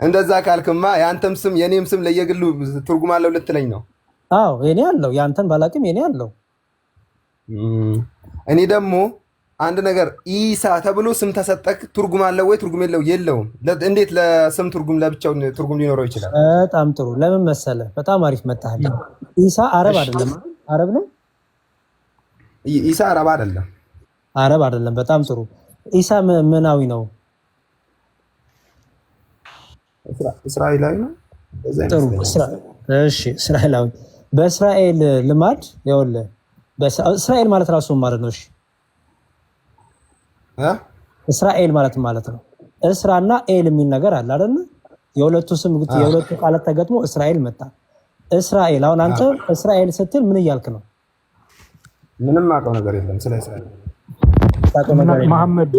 A: እንደዛ ካልክማ የአንተም ስም የኔም ስም ለየግሉ ትርጉም አለው ልትለኝ ነው?
G: አዎ የኔ አለው። ያንተን ባላቅም የኔ አለው።
A: እኔ ደግሞ አንድ ነገር ኢሳ ተብሎ ስም ተሰጠክ ትርጉም አለው ወይ? ትርጉም የለውም። እንዴት ለስም ትርጉም ለብቻው ትርጉም ሊኖረው ይችላል?
G: በጣም ጥሩ። ለምን መሰለ? በጣም አሪፍ መጣህ። ኢሳ አረብ አይደለም? አረብ ነው?
A: ኢሳ አረብ አይደለም።
G: አረብ አይደለም። በጣም ጥሩ። ኢሳ ምናዊ ነው?
A: እስራኤላዊ ነው።
G: ጥሩ። እሺ እስራኤላዊ። በእስራኤል ልማድ ይኸውልህ፣ እስራኤል ማለት ራሱ ማለት ነው። እሺ እስራኤል ማለት ነው። እስራና ኤል የሚል ነገር አለ አይደል? የሁለቱ ስም የሁለቱ ቃላት ተገጥሞ እስራኤል መጣ። እስራኤል። አሁን አንተ እስራኤል ስትል ምን እያልክ ነው?
A: ምንም አውቀው ነገር የለም ስለ እስራኤል።
C: መሐመድ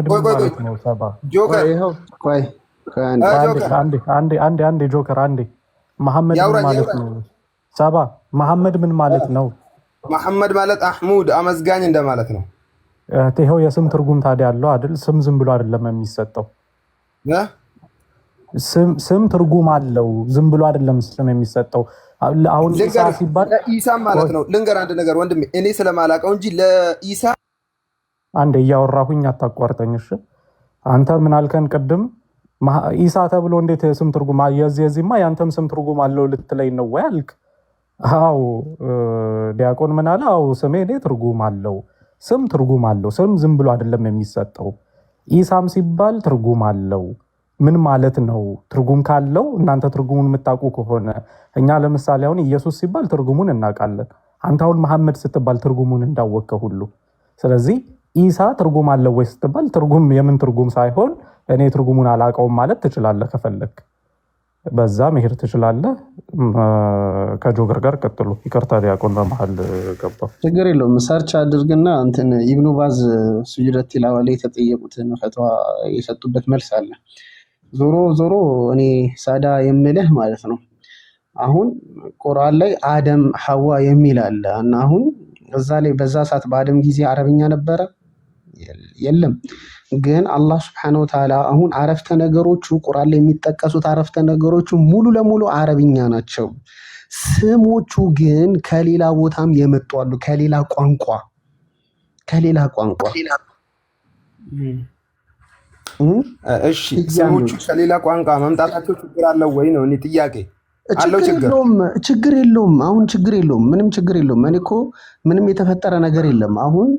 C: ምን ማለት ነው? ሰባ
A: ጆከር
B: ቆይ
C: አንዴ ጆከር አንዴ። መሐመድ ምን ማለት ነው? ሰባ መሐመድ ምን ማለት ነው?
A: መሐመድ ማለት አህሙድ አመዝጋኝ እንደማለት ነው።
C: ይኸው የስም ትርጉም ታዲያ አለው አይደል? ስም ዝም ብሎ አይደለም የሚሰጠው። ስም ትርጉም አለው። ዝም ብሎ አይደለም ስም የሚሰጠው። አሁን ኢሳ ሲባል
A: ኢሳ ማለት ነው። ልንገር አንድ ነገር ወንድሜ፣ እኔ ስለማላውቀው እንጂ ለኢሳ
C: አንዴ እያወራሁኝ አታቋርጠኝ እሺ። አንተ ምን አልከን ቅድም? ኢሳ ተብሎ እንዴት ስም ትርጉም የዚህማ ያንተም ስም ትርጉም አለው ልትለኝ ነው ወይ አልክ? አዎ ዲያቆን ምን አለ? አዎ ስሜ እኔ ትርጉም አለው። ስም ትርጉም አለው። ስም ዝም ብሎ አይደለም የሚሰጠው። ኢሳም ሲባል ትርጉም አለው። ምን ማለት ነው? ትርጉም ካለው እናንተ ትርጉሙን የምታውቁ ከሆነ እኛ ለምሳሌ አሁን ኢየሱስ ሲባል ትርጉሙን እናውቃለን። አንተ አሁን መሐመድ ስትባል ትርጉሙን እንዳወቅከው ሁሉ ስለዚህ ኢሳ ትርጉም አለው ወይ ስትባል ትርጉም የምን ትርጉም ሳይሆን እኔ ትርጉሙን አላውቀውም ማለት ትችላለህ። ከፈለክ በዛ መሄድ ትችላለህ። ከጆገር ጋር ቀጥሉ። ይቅርታ ዲያቆን በመሃል ገባ።
B: ችግር የለውም። ሰርች አድርግና እንትን ኢብኑ ባዝ ሱጁደት ቲላዋ ላይ የተጠየቁትን ፈትዋ የሰጡበት መልስ አለ። ዞሮ ዞሮ እኔ ሳዳ የምልህ ማለት ነው አሁን ቁርአን ላይ አደም ሐዋ የሚል አለ እና አሁን እዛ ላይ በዛ ሰዓት በአደም ጊዜ አረብኛ ነበረ የለም። ግን አላህ Subhanahu Wa Ta'ala አሁን አረፍተ ነገሮቹ ቁርአን ላይ የሚጠቀሱት አረፍተ ነገሮቹ ሙሉ ለሙሉ አረብኛ ናቸው። ስሞቹ ግን ከሌላ ቦታም የመጡ አሉ፣ ከሌላ ቋንቋ
A: እሺ ስሞቹ ከሌላ ቋንቋ መምጣታቸው ችግር አለው ወይ ነው እኔ ጥያቄ።
B: ችግር የለውም። አሁን ችግር የለውም፣ ምንም ችግር የለውም። እኔ እኮ ምንም የተፈጠረ ነገር የለም። አሁን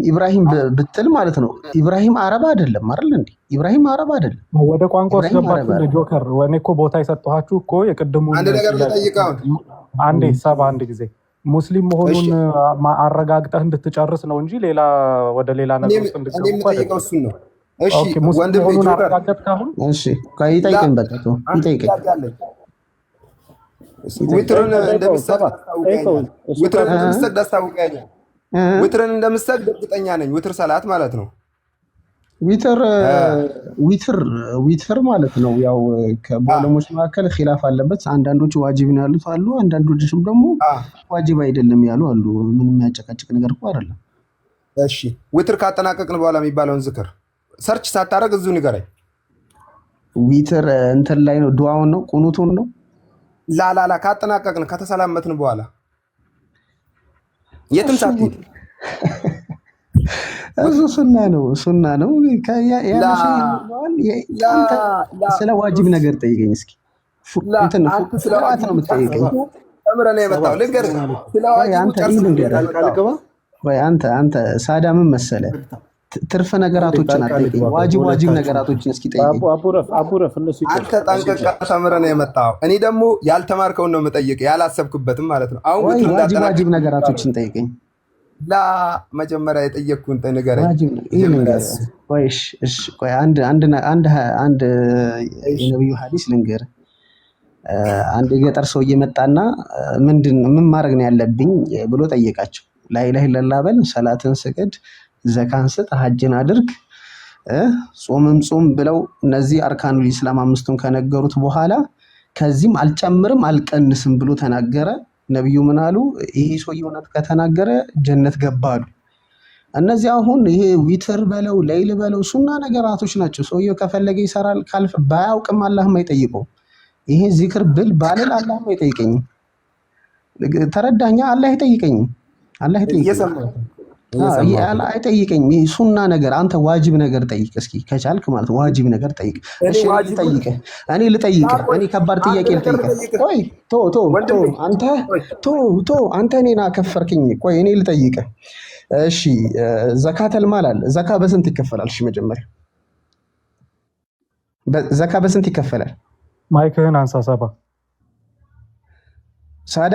B: ኢብራሂም ብትል ማለት ነው ኢብራሂም አረብ አይደለም አይደል እንዴ? ኢብራሂም አረብ አይደለም።
C: ወደ ቋንቋ አስገባችሁ ጆከር። እኔ እኮ ቦታ የሰጠኋችሁ እኮ የቅድሙ
A: አንድ ነገር ልጠይቀው
C: አንዴ አንድ ጊዜ ሙስሊም መሆኑን አረጋግጠህ እንድትጨርስ ነው እንጂ ሌላ ወደ ሌላ ነገር ውስጥ እንድትገባ
A: እኔ የምጠይቀው እሱን ነው። እሺ
C: ወንድም መሆኑን አረጋግጠህ አሁን
B: እሺ ይጠይቀን በቃ ይጠይቀን።
A: ዊትርን እንደምሰግድ አስታውቀኛል። ዊትርን እንደምሰግድ እርግጠኛ ነኝ። ዊትር ሰላት ማለት ነው።
B: ዊትር ማለት ነው ያው ከዑለሞች መካከል ኺላፍ አለበት። አንዳንዶቹ ዋጅብ ነው ያሉት አሉ፣ አንዳንዶቹም ደግሞ ዋጅብ አይደለም ያሉ አሉ። ምንም የሚያጨቃጭቅ ነገር እኮ አይደለም።
A: እሺ ዊትር ካጠናቀቅን በኋላ የሚባለውን ዝክር ሰርች ሳታረግ እዚሁ ንገረኝ።
B: ዊትር እንትን ላይ ነው ዱዓውን ነው ቁኑቱን ነው
A: ላላላ ካጠናቀቅን ከተሰላመትን በኋላ የትም ሳትሄድ
B: እሱ ሱና ነው። ስለ ዋጅብ ነገር ጠይቀኝ እስኪ። እንትን ፍቅራት ነው የምትጠይቀኝ።
A: ተምረህ ነው የመጣው። ልንገርህ ስለ ዋጅብ
B: አንተ ሳዳ ምን መሰለህ ትርፍ ነገራቶችን አትጠይቀኝ። ዋጅብ ነገራቶችን እስኪ ጠይቀኝ።
A: አንተ ጠንቅቀህ ተምረህ ነው የመጣው። እኔ ደግሞ ያልተማርከውን ነው የምጠይቅህ፣ ያላሰብክበትም ማለት ነው። አሁን
B: ዋጅብ ነገራቶችን ጠይቀኝ።
A: መጀመሪያ የጠየቅኩህን ንገረኝ።
B: አንድ የነብዩ ሐዲስ ልንገርህ። አንድ የገጠር ሰው እየመጣና ምን ማድረግ ነው ያለብኝ ብሎ ጠየቃቸው። ላኢላሀ ኢለላህ በል፣ ሰላትን ስገድ፣ ዘካን ስጥ፣ ሐጅን አድርግ፣ ጾምም ጾም ብለው እነዚህ አርካኑል ኢስላም አምስቱን ከነገሩት በኋላ ከዚህም አልጨምርም አልቀንስም ብሎ ተናገረ። ነብዩ ምን አሉ? ይሄ ሰው እውነት ከተናገረ ጀነት ገባሉ። እነዚህ አሁን ይሄ ዊትር በለው ሌይል በለው ሱና ነገራቶች ናቸው። ሰውየው ከፈለገ ይሰራል፣ ካልፈ ባያውቅም አላህም አይጠይቀው። ይሄ ዚክር ብል ባልል አላህም አይጠይቀኝም። ተረዳኛ? አላህ አይጠይቀኝም። አይጠይቀኝ። ሱና ነገር አንተ ዋጅብ ነገር ጠይቅ እስኪ ከቻልክ ማለት ዋጅብ ነገር ጠይቅ። እሺ እኔ ልጠይቅህ። እኔ ከባድ ጥያቄ ልጠይቅህ። ቆይ አንተ እኔን አከፈርክኝ። ቆይ እኔ ልጠይቅህ። እሺ ዘካተል ማል አለ። ዘካ በስንት ይከፈላል? እሺ መጀመሪያ ዘካ በስንት ይከፈላል?
C: ማይክህን አንሳ።
B: ሳዳ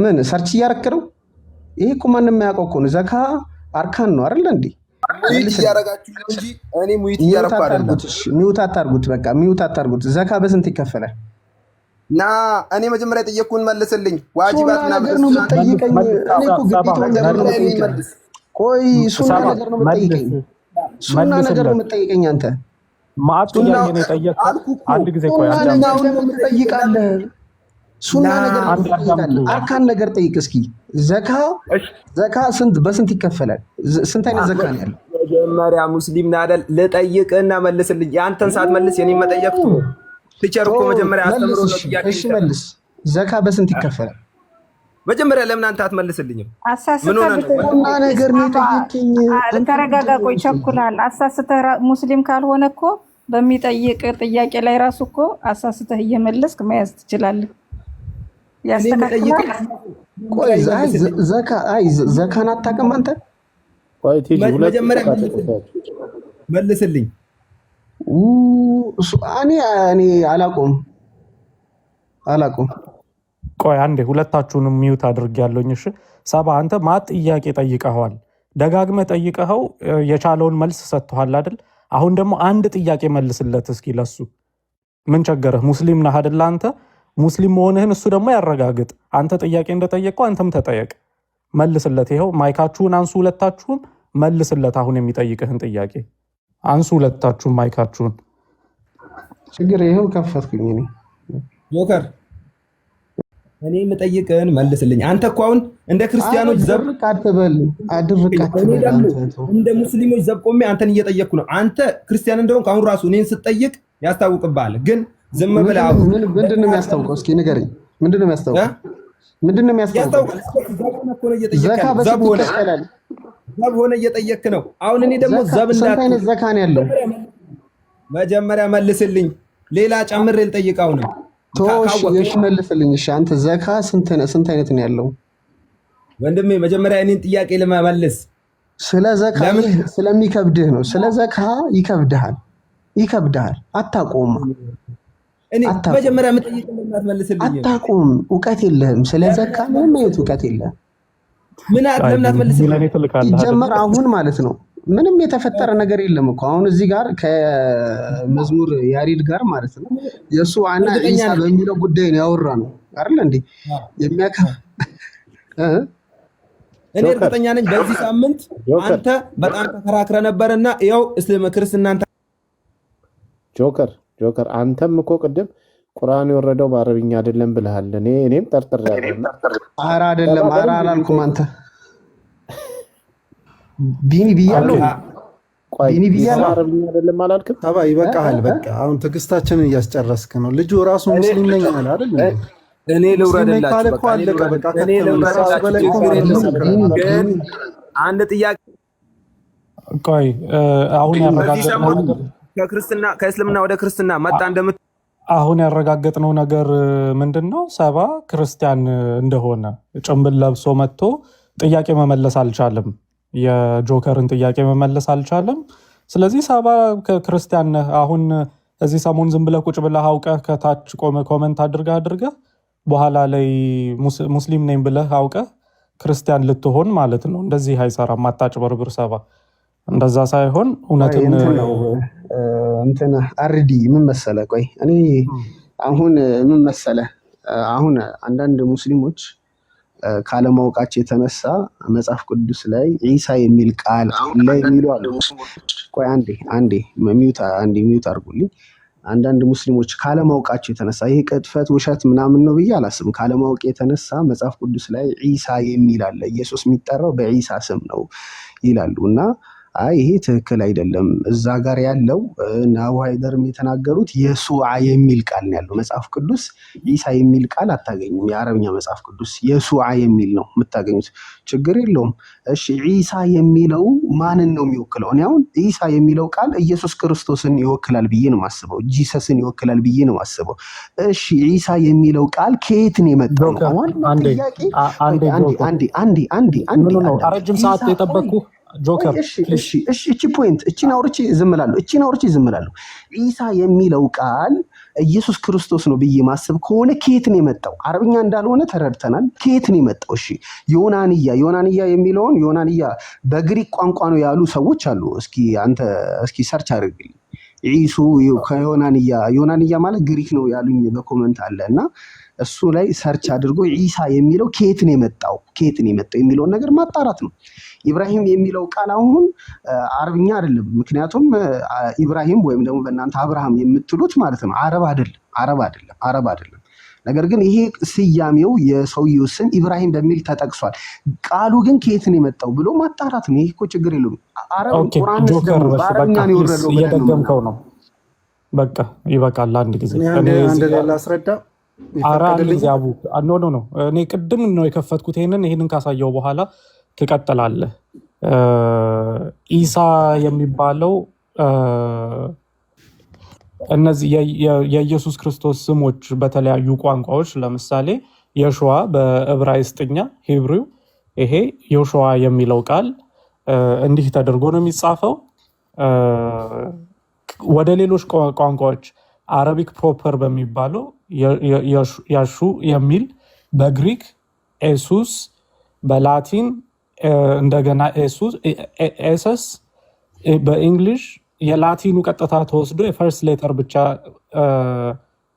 B: ምን ሰርች እያደረክ ነው? ይሄ እኮ ማንም የማያውቀው እኮ ነው። ዘካ አርካን ነው አይደል እንዴ?
A: እያረጋችሁ ነው እንጂ እኔ ሙይት እያረኩ አይደለም።
B: ሚውት አታርጉት፣ በቃ ሚውት አታርጉት። ዘካ በስንት ይከፈላል?
A: ና እኔ መጀመሪያ የጠየቅኩህን መልስልኝ። ዋጅባትና
B: ነገር ነው የምትጠይቀኝ። እኔ እኮ ግዴታውን ነገር ነው የምትጠይቀኝ። ቆይ ሱና ነገር ነው የምትጠይቀኝ። ሱና ነገር ነው የምትጠይቀኝ አንተ።
C: ማጥቶ ያየኔ ጠየቅኩ። አንድ ጊዜ ቆይ
B: ትጠይቃለህ። ሱና ነገር ጠይቃለህ። አርካን ነገር ጠይቅ እስኪ። ዘካ በስንት ይከፈላል? ስንት አይነት ዘካ ነው ያለው?
A: መጀመሪያ ሙስሊም ነህ አይደል? ልጠይቅህና መልስልኝ። የአንተን ሰዓት መልስ የኔን መጠየቅ ቲቸር እኮ መጀመሪያ አስተምሮ ነው ጥያቄ።
B: እሺ መልስ። ዘካ በስንት ይከፈላል?
A: መጀመሪያ ለምን አንተ አትመልስልኝም?
B: ሱና ነገር ነው የጠየቀኝ።
D: ተረጋጋ። ቆይ ቸኩላል። አሳስተህ ሙስሊም ካልሆነ እኮ በሚጠይቅ ጥያቄ ላይ ራሱ እኮ አሳስተህ እየመለስክ መያዝ ትችላለህ።
B: ዘካን አታውቅም አንተ?
A: መጀመሪያ መልስልኝ።
B: እኔ አላውቅም።
C: ቆይ አንዴ ሁለታችሁንም ሚውት አድርጌያለሁኝ። እሺ ሰባ አንተ ማጥ ጥያቄ ጠይቀኸዋል፣ ደጋግመህ ጠይቀኸው የቻለውን መልስ ሰጥቷል አይደል? አሁን ደግሞ አንድ ጥያቄ መልስለት እስኪ ለሱ። ምን ቸገረህ? ሙስሊም ነህ አይደል? አንተ ሙስሊም መሆንህን እሱ ደግሞ ያረጋግጥ። አንተ ጥያቄ እንደጠየቀው አንተም ተጠየቅ፣ መልስለት። ይኸው ማይካችሁን አንሱ፣ ሁለታችሁም መልስለት። አሁን የሚጠይቅህን ጥያቄ አንሱ ሁለታችሁም ማይካችሁን።
B: ችግር ይኸው ከፈትኩኝ እኔ
A: ጆከር እኔ የምጠይቅህን መልስልኝ። አንተ እኮ አሁን እንደ ክርስቲያኖች ዘብ
B: አትበል፣ አድርቅ አትበል።
A: እንደ ሙስሊሞች ዘብ ቆሜ አንተን እየጠየቅኩ ነው። አንተ ክርስቲያን እንደሆንክ አሁን ራሱ እኔን ስትጠይቅ ያስታውቅብሃል። ግን ዝም ብለህ አሁን
B: ምንድን ነው የሚያስታውቀው? እስኪ ንገረኝ። ምንድን ነው የሚያስታውቀው? ምንድን ነው የሚያስታውቀው? ዘብ ሆነ እየጠየቅክ ነው። አሁን እኔ ደግሞ ዘብ እንዳት ስንት አይነት ዘካ ነው ያለው? መጀመሪያ መልስልኝ። ሌላ ጨምሬ ልጠይቅ። አሁን እሺ መልስልኝ። እሺ አንተ ዘካ ስንት አይነት ነው ያለው? ወንድሜ መጀመሪያ እኔን ጥያቄ ለመመለስ ስለ ዘካ ስለሚከብድህ ነው። ስለ ዘካ ይከብድሃል። አታቆም። እኔ መጀመሪያ የምጠይቅህ ለማትመልስልኝ አታቆም። እውቀት የለህም። ስለ ዘካ ምንም አይነት እውቀት የለህም። ምን ለምን አትመልስልኝ? ይጀመር አሁን ማለት ነው። ምንም የተፈጠረ ነገር የለም እኮ አሁን እዚህ ጋር ከመዝሙር ያሬድ ጋር ማለት ነው የሱ ዋና ኢሳ በሚለው ጉዳይ ነው ያወራነው አይደል እንዴ? እኔ እርግጠኛ ነኝ በዚህ ሳምንት አንተ በጣም ተከራክረ ነበርና ይኸው ክርስትና
E: ጆከር አንተም እኮ ቅድም ቁርአን የወረደው በአረብኛ አይደለም ብለሃል። እኔም ጠርጥሬያለሁ።
B: ኧረ አይደለም፣ ኧረ አላልኩም። አንተ ቢኒ ብያለሁ። ቢኒ ብያለሁ።
E: አረብኛ አይደለም አላልክም?
F: አባ ይበቃሃል። በቃ አሁን ትዕግስታችንን እያስጨረስክ ነው። ልጁ ራሱ ሙስሊም ነኝ አለ አይደል?
A: እኔ ልውረድላችሁ። ግን አንድ ጥያቄ
C: ቆይ አሁን ያረጋገጥነው
A: ከእስልምና ወደ ክርስትና መጣ እንደምት
C: አሁን ያረጋገጥነው ነገር ምንድነው? ሰባ ክርስቲያን እንደሆነ ጭምብል ለብሶ መጥቶ ጥያቄ መመለስ አልቻለም። የጆከርን ጥያቄ መመለስ አልቻለም። ስለዚህ ሰባ ክርስቲያን ነህ። አሁን እዚህ ሰሞን ዝም ብለህ ቁጭ ብለህ አውቀህ ከታች ኮመንት አድርገህ በኋላ ላይ ሙስሊም ነኝ ብለህ አውቀህ ክርስቲያን ልትሆን ማለት ነው። እንደዚህ አይሰራም። አታጭበርብር ሰባ። እንደዛ ሳይሆን እውነትን
B: እንትን አርዲ ምን መሰለህ? ቆይ እኔ አሁን ምን መሰለህ? አሁን አንዳንድ ሙስሊሞች ካለማወቃቸው የተነሳ መጽሐፍ ቅዱስ ላይ ኢሳ የሚል ቃል ላይ የሚሉ አሉ። ቆይ አንዴ ሚውት አድርጉልኝ። አንዳንድ ሙስሊሞች ካለማወቃቸው የተነሳ ይሄ ቅጥፈት ውሸት ምናምን ነው ብዬ አላስብም። ካለማወቅ የተነሳ መጽሐፍ ቅዱስ ላይ ኢሳ የሚል አለ፣ ኢየሱስ የሚጠራው በኢሳ ስም ነው ይላሉ እና ይሄ ትክክል አይደለም። እዛ ጋር ያለው እና አቡ ሃይደርም የተናገሩት የሱዓ የሚል ቃል ነው ያለው መጽሐፍ ቅዱስ። ኢሳ የሚል ቃል አታገኙም። የአረብኛ መጽሐፍ ቅዱስ የሱዓ የሚል ነው የምታገኙት። ችግር የለውም። እሺ ኢሳ የሚለው ማንን ነው የሚወክለው? እኔ አሁን ኢሳ የሚለው ቃል ኢየሱስ ክርስቶስን ይወክላል ብዬ ነው የማስበው። ጂሰስን ይወክላል ብዬ ነው የማስበው። እሺ ኢሳ የሚለው ቃል ከየት ነው የመጣው?
C: ረጅም ሰዓት የጠበቅኩ ጆከር
B: እቺን አውርቼ ዝም እላለሁ። ኢሳ የሚለው ቃል ኢየሱስ ክርስቶስ ነው ብዬ ማስብ ከሆነ ከየት ነው የመጣው? አረብኛ እንዳልሆነ ተረድተናል። ከየት ነው የመጣው? እሺ ዮናንያ የሚለውን ዮናንያ በግሪክ ቋንቋ ነው ያሉ ሰዎች አሉ። እስኪ ሰርች አድርግልኝ። ኢሱ ዮናንያ ማለት ግሪክ ነው ያሉኝ በኮመንት አለ እና እሱ ላይ ሰርች አድርጎ ኢሳ የሚለው ከየት ነው የመጣው የሚለውን ነገር ማጣራት ነው። ኢብራሂም የሚለው ቃል አሁን አረብኛ አይደለም። ምክንያቱም ኢብራሂም ወይም ደግሞ በእናንተ አብርሃም የምትሉት ማለት ነው አረብ አይደለም። ነገር ግን ይሄ ስያሜው የሰውየው ስም ኢብራሂም በሚል ተጠቅሷል። ቃሉ ግን ከየት ነው የመጣው ብሎ ማጣራት ነው። ይሄ እኮ ችግር የለውም። በአረብኛ ነው የወረደው።
C: እየደገምከው ነው። በቃ ይበቃል። አንድ ጊዜ
F: ላስረዳ።
C: ኖ እኔ ቅድም ነው የከፈትኩት። ይህንን ካሳየው በኋላ ትቀጥላለህ። ኢሳ የሚባለው እነዚህ የኢየሱስ ክርስቶስ ስሞች በተለያዩ ቋንቋዎች ለምሳሌ የሾዋ በዕብራይስጥኛ ሂብሪው ይሄ የሾዋ የሚለው ቃል እንዲህ ተደርጎ ነው የሚጻፈው። ወደ ሌሎች ቋንቋዎች አረቢክ ፕሮፐር በሚባለው ያሹ የሚል በግሪክ ኤሱስ፣ በላቲን እንደገና ኤሰስ፣ በእንግሊሽ የላቲኑ ቀጥታ ተወስዶ የፈርስት ሌተር ብቻ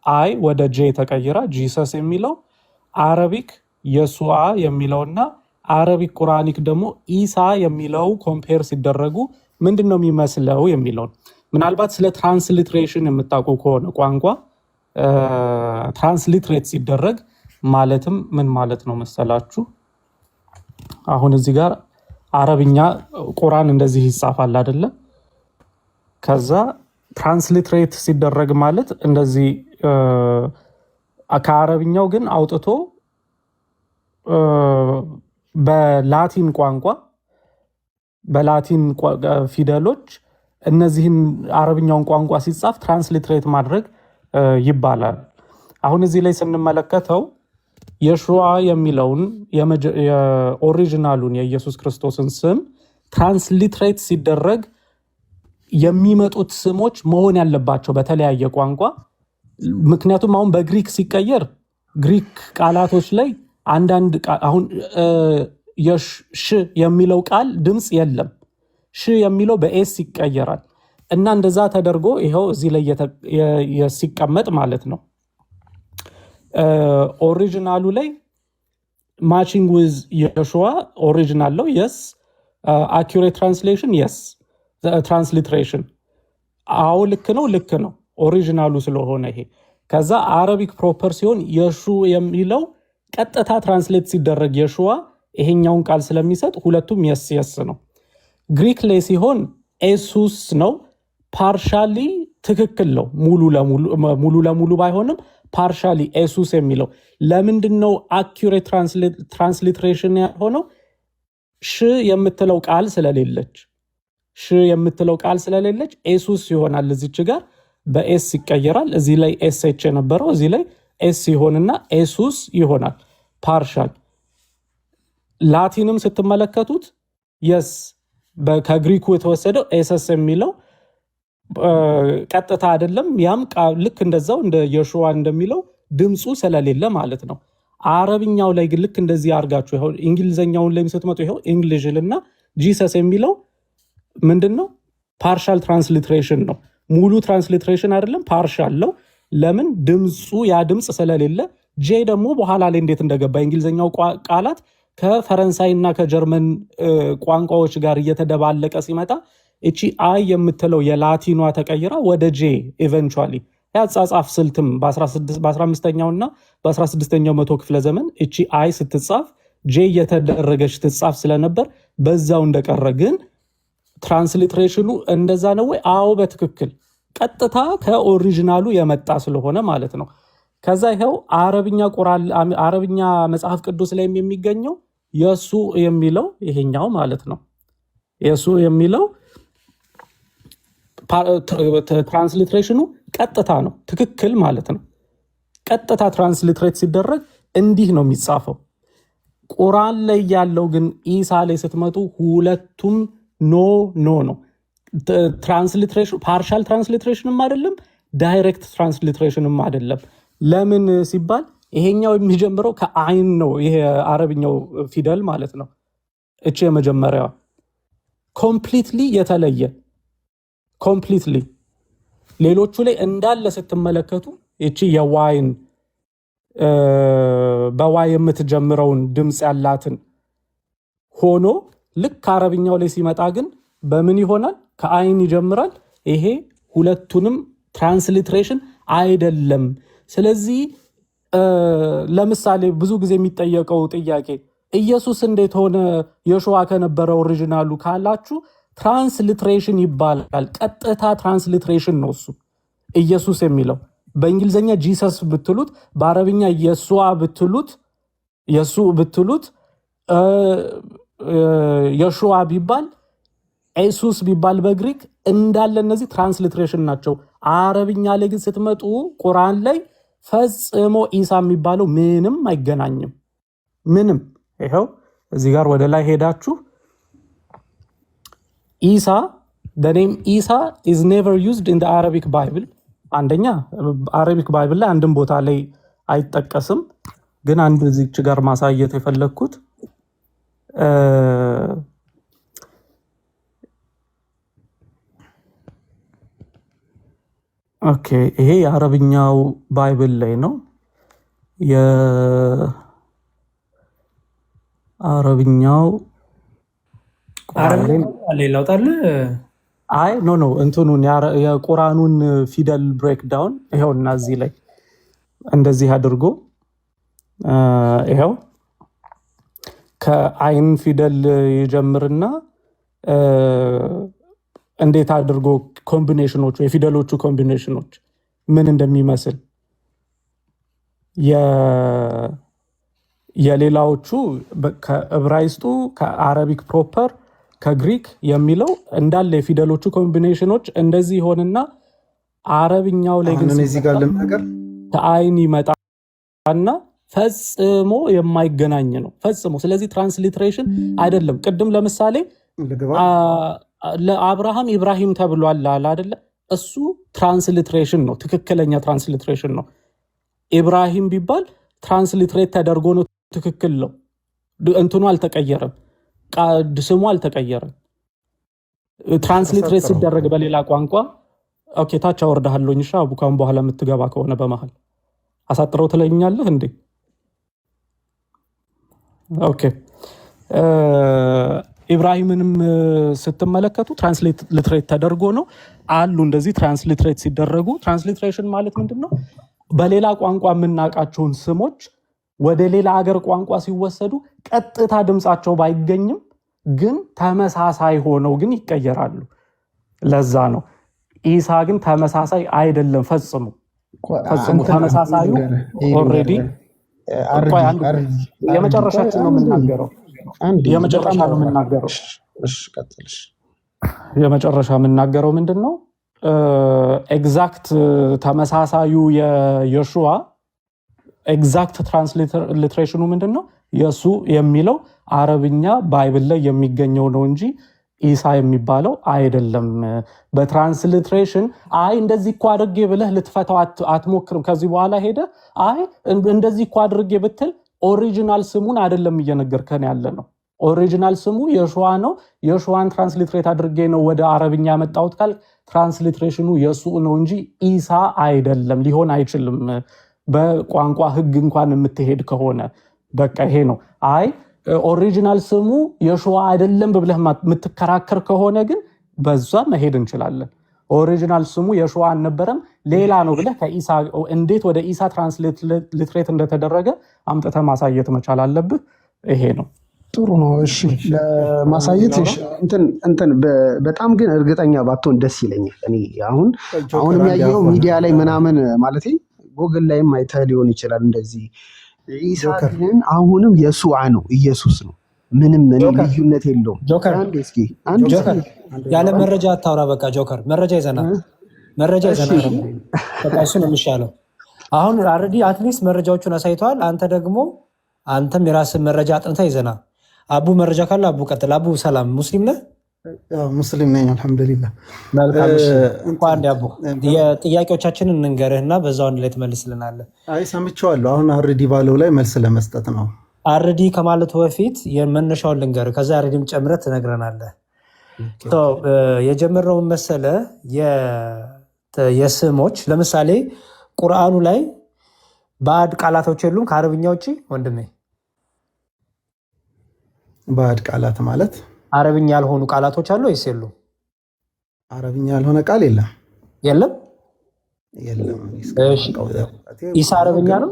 C: አይ ወደ ጄ ተቀይራ ጂሰስ የሚለው፣ አረቢክ የሱአ የሚለውና አረቢክ ቁራኒክ ደግሞ ኢሳ የሚለው ኮምፔር ሲደረጉ ምንድን ነው የሚመስለው የሚለውን ምናልባት ስለ ትራንስሊትሬሽን የምታውቁ ከሆነ ቋንቋ ትራንስሊትሬት ሲደረግ ማለትም ምን ማለት ነው መሰላችሁ? አሁን እዚህ ጋር አረብኛ ቁርአን እንደዚህ ይጻፋል አይደለ? ከዛ ትራንስሊትሬት ሲደረግ ማለት እንደዚህ ከአረብኛው ግን አውጥቶ በላቲን ቋንቋ በላቲን ፊደሎች እነዚህን አረብኛውን ቋንቋ ሲጻፍ ትራንስሊትሬት ማድረግ ይባላል። አሁን እዚህ ላይ ስንመለከተው የሹዓ የሚለውን የኦሪጂናሉን የኢየሱስ ክርስቶስን ስም ትራንስሊትሬት ሲደረግ የሚመጡት ስሞች መሆን ያለባቸው በተለያየ ቋንቋ። ምክንያቱም አሁን በግሪክ ሲቀየር ግሪክ ቃላቶች ላይ አንዳንድ አሁን ሽ የሚለው ቃል ድምፅ የለም። ሽ የሚለው በኤስ ይቀየራል እና እንደዛ ተደርጎ ይኸው እዚህ ላይ ሲቀመጥ ማለት ነው። ኦሪጂናሉ ላይ ማቺንግ ዊዝ የሹዓ ኦሪጂናል ነው። የስ አኪዩሬት ትራንስሌሽን የስ ትራንስሊትሬሽን አዎ ልክ ነው ኦሪጂናሉ ስለሆነ ይሄ። ከዛ አረቢክ ፕሮፐር ሲሆን የሹ የሚለው ቀጥታ ትራንስሌት ሲደረግ የሹዓ ይሄኛውን ቃል ስለሚሰጥ ሁለቱም የስ ነው። ግሪክ ላይ ሲሆን ኤሱስ ነው። ፓርሻሊ ትክክል ነው። ሙሉ ለሙሉ ባይሆንም ፓርሻሊ ኤሱስ የሚለው ለምንድን ነው አኪዩሬት ትራንስሊትሬሽን የሆነው? ሽ የምትለው ቃል ስለሌለች ኤሱስ ይሆናል። እዚች ጋር በኤስ ይቀየራል። እዚህ ላይ ኤስኤች የነበረው እዚህ ላይ ኤስ ይሆንና ኤሱስ ይሆናል ፓርሻል። ላቲንም ስትመለከቱት የስ ከግሪኩ የተወሰደው ኤሰስ የሚለው ቀጥታ አይደለም። ያም ልክ እንደዛው እንደ የሹዓ እንደሚለው ድምፁ ስለሌለ ማለት ነው። አረብኛው ላይ ግን ልክ እንደዚህ አድርጋችሁ ይኸው እንግሊዘኛውን ላይ ስትመጡ ይኸው እንግሊሽልና ጂሰስ የሚለው ምንድነው? ፓርሻል ትራንስሊትሬሽን ነው። ሙሉ ትራንስሊትሬሽን አይደለም፣ ፓርሻል ነው። ለምን? ድምፁ ያ ድምፅ ስለሌለ። ጄ ደግሞ በኋላ ላይ እንዴት እንደገባ እንግሊዘኛው ቃላት ከፈረንሳይና ከጀርመን ቋንቋዎች ጋር እየተደባለቀ ሲመጣ እቺ አይ የምትለው የላቲኗ ተቀይራ ወደ ጄ ኢቨንቹዋሊ ያጻጻፍ ስልትም በ15ኛውና በ16ኛው መቶ ክፍለ ዘመን እቺ አይ ስትጻፍ ጄ እየተደረገች ትጻፍ ስለነበር በዛው እንደቀረ። ግን ትራንስሊትሬሽኑ እንደዛ ነው ወይ? አዎ በትክክል ቀጥታ ከኦሪጂናሉ የመጣ ስለሆነ ማለት ነው። ከዛ ይኸው አረብኛ መጽሐፍ ቅዱስ ላይ የሚገኘው የሱ የሚለው ይሄኛው ማለት ነው። የሱ የሚለው ትራንስሊትሬሽኑ ቀጥታ ነው፣ ትክክል ማለት ነው። ቀጥታ ትራንስሊትሬት ሲደረግ እንዲህ ነው የሚጻፈው። ቁርአን ላይ ያለው ግን ኢሳ ላይ ስትመጡ ሁለቱም ኖ ነው። ትራንስሊትሬሽን ፓርሻል ትራንስሊትሬሽንም አይደለም፣ ዳይሬክት ትራንስሊትሬሽንም አይደለም። ለምን ሲባል ይሄኛው የሚጀምረው ከአይን ነው። ይሄ አረብኛው ፊደል ማለት ነው። እቺ የመጀመሪያዋ ኮምፕሊትሊ የተለየ ኮምፕሊትሊ። ሌሎቹ ላይ እንዳለ ስትመለከቱ እቺ የዋይን በዋይ የምትጀምረውን ድምፅ ያላትን ሆኖ ልክ አረብኛው ላይ ሲመጣ ግን በምን ይሆናል? ከአይን ይጀምራል። ይሄ ሁለቱንም ትራንስሊትሬሽን አይደለም። ስለዚህ ለምሳሌ ብዙ ጊዜ የሚጠየቀው ጥያቄ ኢየሱስ እንዴት ሆነ የሹዓ ከነበረ ኦሪጂናሉ ካላችሁ ትራንስሊትሬሽን ይባላል። ቀጥታ ትራንስሊትሬሽን ነው እሱ ኢየሱስ የሚለው። በእንግሊዝኛ ጂሰስ ብትሉት፣ በአረብኛ የሱዓ ብትሉት የሹዓ ቢባል ኤሱስ ቢባል በግሪክ እንዳለ እነዚህ ትራንስሊትሬሽን ናቸው። አረብኛ ላይ ግን ስትመጡ ቁርአን ላይ ፈጽሞ ኢሳ የሚባለው ምንም አይገናኝም። ምንም። ይኸው እዚህ ጋር ወደ ላይ ሄዳችሁ ኢሳ the name ኢሳ is never used in the Arabic Bible። አንደኛ አረቢክ ባይብል ላይ አንድም ቦታ ላይ አይጠቀስም። ግን አንድ እዚች ጋር ማሳየት የፈለኩት ኦኬ ይሄ የአረብኛው ባይብል ላይ ነው። የአረብኛው
G: ሌላው ጣል
C: አይ ኖ እንትኑን የቁርአኑን ፊደል ብሬክዳውን ይሄውና እዚህ ላይ እንደዚህ አድርጎ ይሄው ከአይን ፊደል ይጀምርና እንዴት አድርጎ ኮምቢኔሽኖቹ የፊደሎቹ ኮምቢኔሽኖች ምን እንደሚመስል የሌላዎቹ ከዕብራይስጡ ከአረቢክ ፕሮፐር ከግሪክ የሚለው እንዳለ የፊደሎቹ ኮምቢኔሽኖች እንደዚህ ሆነና አረብኛው ላይ ግን
F: እዚህ ጋር ለምናገር
C: ከአይን ይመጣና ፈጽሞ የማይገናኝ ነው ፈጽሞ። ስለዚህ ትራንስሊትሬሽን አይደለም። ቅድም ለምሳሌ ለአብርሃም ኢብራሂም ተብሏል አለ አይደለ? እሱ ትራንስሊትሬሽን ነው፣ ትክክለኛ ትራንስሊትሬሽን ነው። ኢብራሂም ቢባል ትራንስሊትሬት ተደርጎ ነው፣ ትክክል ነው። እንትኑ አልተቀየረም፣ ስሙ አልተቀየረም። ትራንስሊትሬት ሲደረግ በሌላ ቋንቋ ኦኬ ታች አወርዳለሁኝ። እሺ አቡ ካሁን በኋላ የምትገባ ከሆነ በመሃል አሳጥረው ትለኛለህ እንዴ? ኦኬ ኢብራሂምንም ስትመለከቱ ትራንስሊትሬት ተደርጎ ነው አሉ። እንደዚህ ትራንስሊትሬት ሲደረጉ ትራንስሊትሬሽን ማለት ምንድነው? በሌላ ቋንቋ የምናውቃቸውን ስሞች ወደ ሌላ ሀገር ቋንቋ ሲወሰዱ ቀጥታ ድምጻቸው ባይገኝም ግን ተመሳሳይ ሆነው ግን ይቀየራሉ። ለዛ ነው ኢሳ ግን ተመሳሳይ አይደለም ፈጽሞ ተመሳሳዩ ኦልሬዲ የመጨረሻችን ነው የምናገረው። የመጨረሻ ነው የምናገረው። የመጨረሻ የምናገረው ምንድነው? ኤግዛክት ተመሳሳዩ የዮሹዋ ኤግዛክት ትራንስሊትሬሽኑ ምንድነው? የሱ የሚለው አረብኛ ባይብል ላይ የሚገኘው ነው እንጂ ኢሳ የሚባለው አይደለም። በትራንስሊትሬሽን አይ እንደዚህ እኮ አድርጌ ብለህ ልትፈታው አትሞክርም። ከዚህ በኋላ ሄደ አይ እንደዚህ እኮ አድርጌ ብትል ኦሪጂናል ስሙን አይደለም እየነገርከን ያለ ነው። ኦሪጂናል ስሙ የሹዋ ነው። የሹዋን ትራንስሊትሬት አድርጌ ነው ወደ አረብኛ ያመጣሁት ካል ትራንስሊትሬሽኑ የሱ ነው እንጂ ኢሳ አይደለም፣ ሊሆን አይችልም። በቋንቋ ህግ እንኳን የምትሄድ ከሆነ በቃ ይሄ ነው። አይ ኦሪጂናል ስሙ የሹዋ አይደለም ብለህ የምትከራከር ከሆነ ግን በዛ መሄድ እንችላለን። ኦሪጂናል ስሙ የሹዋ አልነበረም ሌላ ነው ብለህ ከኢሳ እንዴት ወደ ኢሳ ትራንስሊትሬት እንደተደረገ አምጥተህ ማሳየት መቻል አለብህ። ይሄ ነው።
B: ጥሩ ነው። እሺ ለማሳየት እንትን በጣም ግን እርግጠኛ ባትሆን ደስ ይለኛል። እኔ አሁን የሚያየው ሚዲያ ላይ ምናምን ማለት ጎግል ላይም አይተህ ሊሆን ይችላል እንደዚህ። ኢሳ ግን አሁንም የሱዓ ነው፣ ኢየሱስ ነው። ምንም ልዩነት የለውም።
G: ጆከር ያለ መረጃ አታውራ። በቃ ጆከር መረጃ ይዘና በቃ እሱ ነው የሚሻለው። አሁን ኦልሬዲ አትሊስት መረጃዎቹን አሳይተዋል። አንተም የራስን መረጃ አጥንተህ ይዘና። አቡ መረጃ ካለ አቡ ቀጥል። አቡ ሰላም፣ ሙስሊም ነህ?
F: ሙስሊም ነኝ አልሐምዱሊላህ።
G: መልካም። እንኳን አቡ የጥያቄዎቻችንን እንንገርህና በዛው አንድ ላይ ትመልስልናለህ።
F: አይ ሰምቼዋለሁ። አሁን አርዲ ባለው ላይ መልስ ለመስጠት ነው።
G: አርዲ ከማለቱ በፊት የመነሻውን ልንገርህ፣ ከዛ አርዲም ጨምረህ ትነግረናለህ። የጀመረውን መሰለ የስሞች ለምሳሌ ቁርአኑ ላይ ባዕድ ቃላቶች የሉም ከአረብኛ ውጭ ወንድሜ?
F: ባዕድ ቃላት ማለት
G: አረብኛ ያልሆኑ ቃላቶች አሉ ወይስ የሉም?
F: አረብኛ ያልሆነ ቃል የለም።
G: የለም። ኢሳ አረብኛ ነው?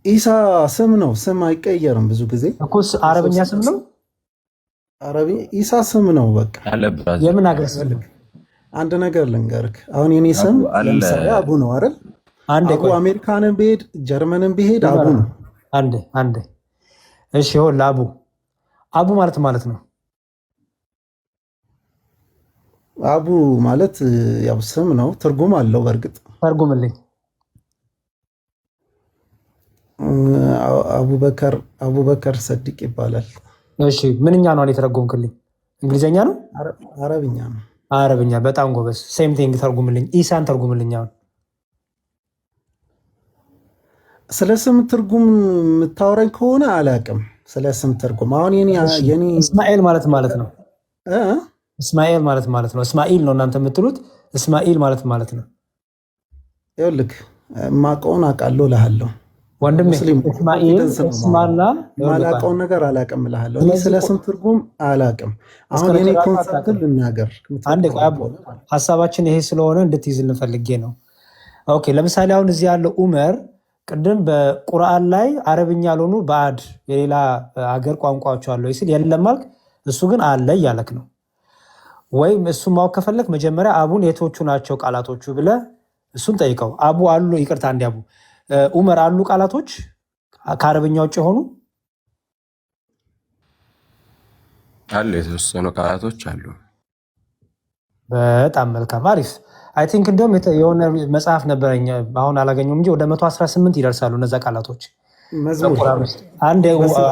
F: ኢሳ ስም ነው። ስም አይቀየርም ብዙ ጊዜ
G: እኮ አረብኛ ስም ነው።
F: ኢሳ ስም ነው። በቃ
G: የምን ሀገር ስም?
F: አንድ ነገር ልንገርክ። አሁን የኔ ስም ለምሳሌ አቡ ነው አይደል? አቡ አሜሪካንን ብሄድ ጀርመንን ብሄድ አቡ ነው።
G: አንዴ እሺ ይኸውልህ አቡ ማለት ነው።
F: አቡ ማለት ያው ስም ነው፣ ትርጉም አለው። በእርግጥ
G: ተርጉምልኝ።
F: አቡበከር ሰዲቅ ይባላል።
G: እሺ ምንኛ ነው የተረጎምክልኝ? እንግሊዘኛ ነው?
F: አረብኛ ነው።
G: አረብኛ። በጣም ጎበዝ። ሴም ቲንግ ተርጉምልኝ። ኢሳን ተርጉምልኝ። አሁን
F: ስለ ስም ትርጉም የምታወራኝ ከሆነ አላውቅም። ስለ ስም ትርጉም አሁን የኔ
G: እስማኤል ማለት ነው። እስማኤል ማለት ነው። እስማኤል ነው እናንተ የምትሉት። እስማኤል ማለት ነው።
F: ይኸውልህ ማቀውን አውቃለሁ እልሃለሁ
G: ወንድሜ። እስማኤል እስማና
F: ማላውቀውን ነገር አላውቅም እልሃለሁ። እኔ ስለ ስም ትርጉም አላውቅም። አሁን የኔ ኮንሰፕት ልናገር።
G: አንድ ሀሳባችን ይሄ ስለሆነ እንድትይዝልን ፈልጌ ነው። ኦኬ ለምሳሌ አሁን እዚህ ያለው ኡመር ቅድም በቁርአን ላይ አረብኛ ያልሆኑ ባዕድ የሌላ ሀገር ቋንቋዎች አሉ ሲል የለም አልክ። እሱ ግን አለ እያለክ ነው። ወይም እሱ ማወቅ ከፈለክ መጀመሪያ አቡን የቶቹ ናቸው ቃላቶቹ ብለህ እሱን ጠይቀው። አቡ አሉ፣ ይቅርታ አንዲ አቡ ኡመር አሉ ቃላቶች ከአረብኛ ውጭ የሆኑ
I: አሉ፣ የተወሰኑ ቃላቶች አሉ።
G: በጣም መልካም አሪፍ። አይ ቲንክ እንደውም የሆነ መጽሐፍ ነበረኝ አሁን አላገኘሁም እንጂ ወደ 118 ይደርሳሉ እነዛ ቃላቶች።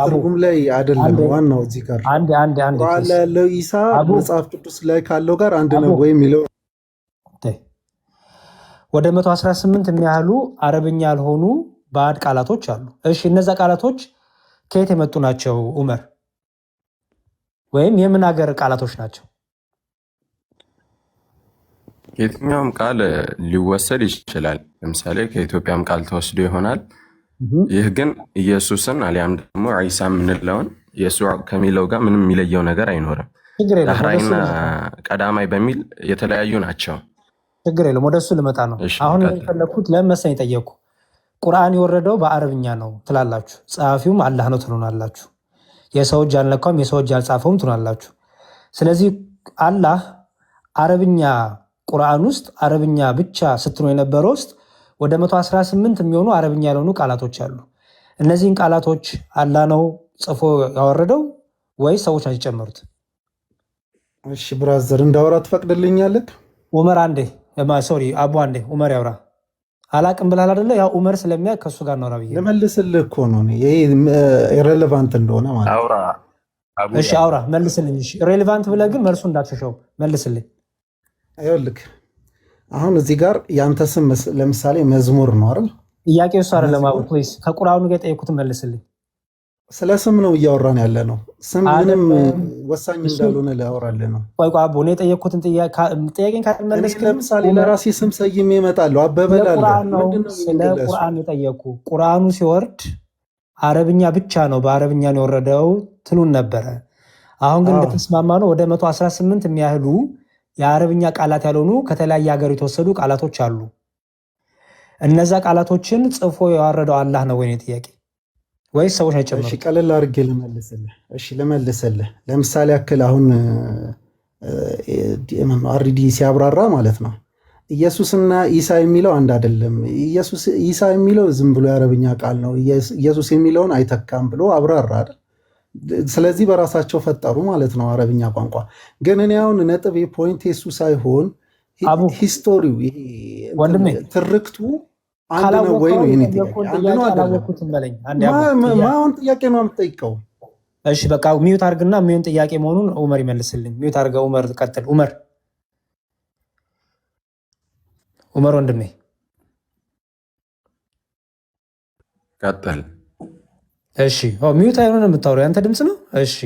F: ትርጉም ላይ አይደለም ዋናው እዚህ ጋር ቁርአን ላይ ያለው ኢሳ መጽሐፍ ቅዱስ ላይ ካለው ጋር አንድ ነው ወይ የሚለው
G: ወደ 118 የሚያህሉ አረብኛ ያልሆኑ ባዕድ ቃላቶች አሉ። እሺ እነዛ ቃላቶች ከየት የመጡ ናቸው ኡመር? ወይም የምን ሀገር ቃላቶች ናቸው?
I: የትኛውም ቃል ሊወሰድ ይችላል። ለምሳሌ ከኢትዮጵያም ቃል ተወስዶ ይሆናል። ይህ ግን ኢየሱስን አሊያም ደግሞ ዒሳ የምንለውን የሱዕ ከሚለው ጋር ምንም የሚለየው ነገር አይኖርም። ዳህራይና ቀዳማይ በሚል የተለያዩ ናቸው።
G: ችግር የለም፣ ወደሱ ልመጣ ነው። አሁን የፈለኩት ለመሰኝ ጠየቁ። ቁርአን የወረደው በአረብኛ ነው ትላላችሁ፣ ጸሐፊውም አላህ ነው ትሉናላችሁ። የሰው እጅ አልነካውም የሰው እጅ አልጻፈውም ትሉናላችሁ። ስለዚህ አላህ አረብኛ ቁርአን ውስጥ አረብኛ ብቻ ስትኖ የነበረው ውስጥ ወደ 118 የሚሆኑ አረብኛ ያልሆኑ ቃላቶች አሉ። እነዚህን ቃላቶች አላህ ነው ጽፎ ያወረደው ወይስ ሰዎች ናቸው የጨመሩት?
F: እሺ ብራዘር እንዳወራ ትፈቅድልኛለህ?
G: ኡመር አንዴ ሶሪ አቡ አንዴ ኡመር ያውራ። አላቅም ብላል አይደለ? ያው ኡመር ስለሚያ ከሱ ጋር ነው ረብዬ
F: ለመልስልህ እኮ ነው ይሄ ኢሬሌቫንት እንደሆነ ማለት
I: አውራ።
G: እሺ አውራ መልስልኝ። እሺ ኢሬሌቫንት ብለህ ግን መልሱ እንዳትሸሸው መልስልኝ።
F: አይወልክ አሁን እዚህ ጋር ያንተ ስም ለምሳሌ መዝሙር ነው አይደል?
G: ጥያቄው እሱ አይደለም አቡ ፕሊዝ ከቁርአኑ ጋር ጠይቁት መልስልኝ።
F: ስለ ስም ነው እያወራን ያለ ነው። ስም ምንም ወሳኝ እንዳልሆነ ላወራልህ ነው።
G: ቆይ አቡ እኔ የጠየኩትን ጥያቄን ካልመለስክ
F: ለምሳሌ ለራሴ ስም ሰይሜ እመጣለሁ አበበላለሁ።
G: ስለ ቁርአን የጠየኩ ቁርአኑ ሲወርድ አረብኛ ብቻ ነው በአረብኛ ነው የወረደው ትሉን ነበረ። አሁን ግን እንደተስማማ ነው ወደ 118 የሚያህሉ የአረብኛ ቃላት ያልሆኑ ከተለያየ ሀገር የተወሰዱ ቃላቶች አሉ። እነዛ ቃላቶችን ጽፎ ያወረደው አላህ ነው ወይ ጥያቄ ወይስ ሰዎች አይጨምሩት?
F: እሺ ቀለል አድርጌ ልመልስልህ። እሺ ልመልስልህ። ለምሳሌ ያክል አሁን አርዲ ሲያብራራ ማለት ነው ኢየሱስና ኢሳ የሚለው አንድ አይደለም። ኢሳ የሚለው ዝም ብሎ የአረብኛ ቃል ነው፣ ኢየሱስ የሚለውን አይተካም ብሎ አብራራ አይደል? ስለዚህ በራሳቸው ፈጠሩ ማለት ነው አረብኛ ቋንቋ። ግን እኔ አሁን ነጥብ ፖይንት የሱ ሳይሆን ሂስቶሪው ትርክቱ አንድ ነው ወይ ነው የኔ ጥያቄ። ማን ጥያቄ ነው የምጠይቀው?
G: እሺ በቃ ሚዩት አድርግና የሚሆን ጥያቄ መሆኑን ኡመር ይመልስልኝ። ሚዩት አድርገው ኡመር ቀጥል። ኡመር ወንድሜ
I: ቀጥል።
G: እሺ ሚዩት አይሆን የምታወራው ያንተ ድምፅ ነው። እሺ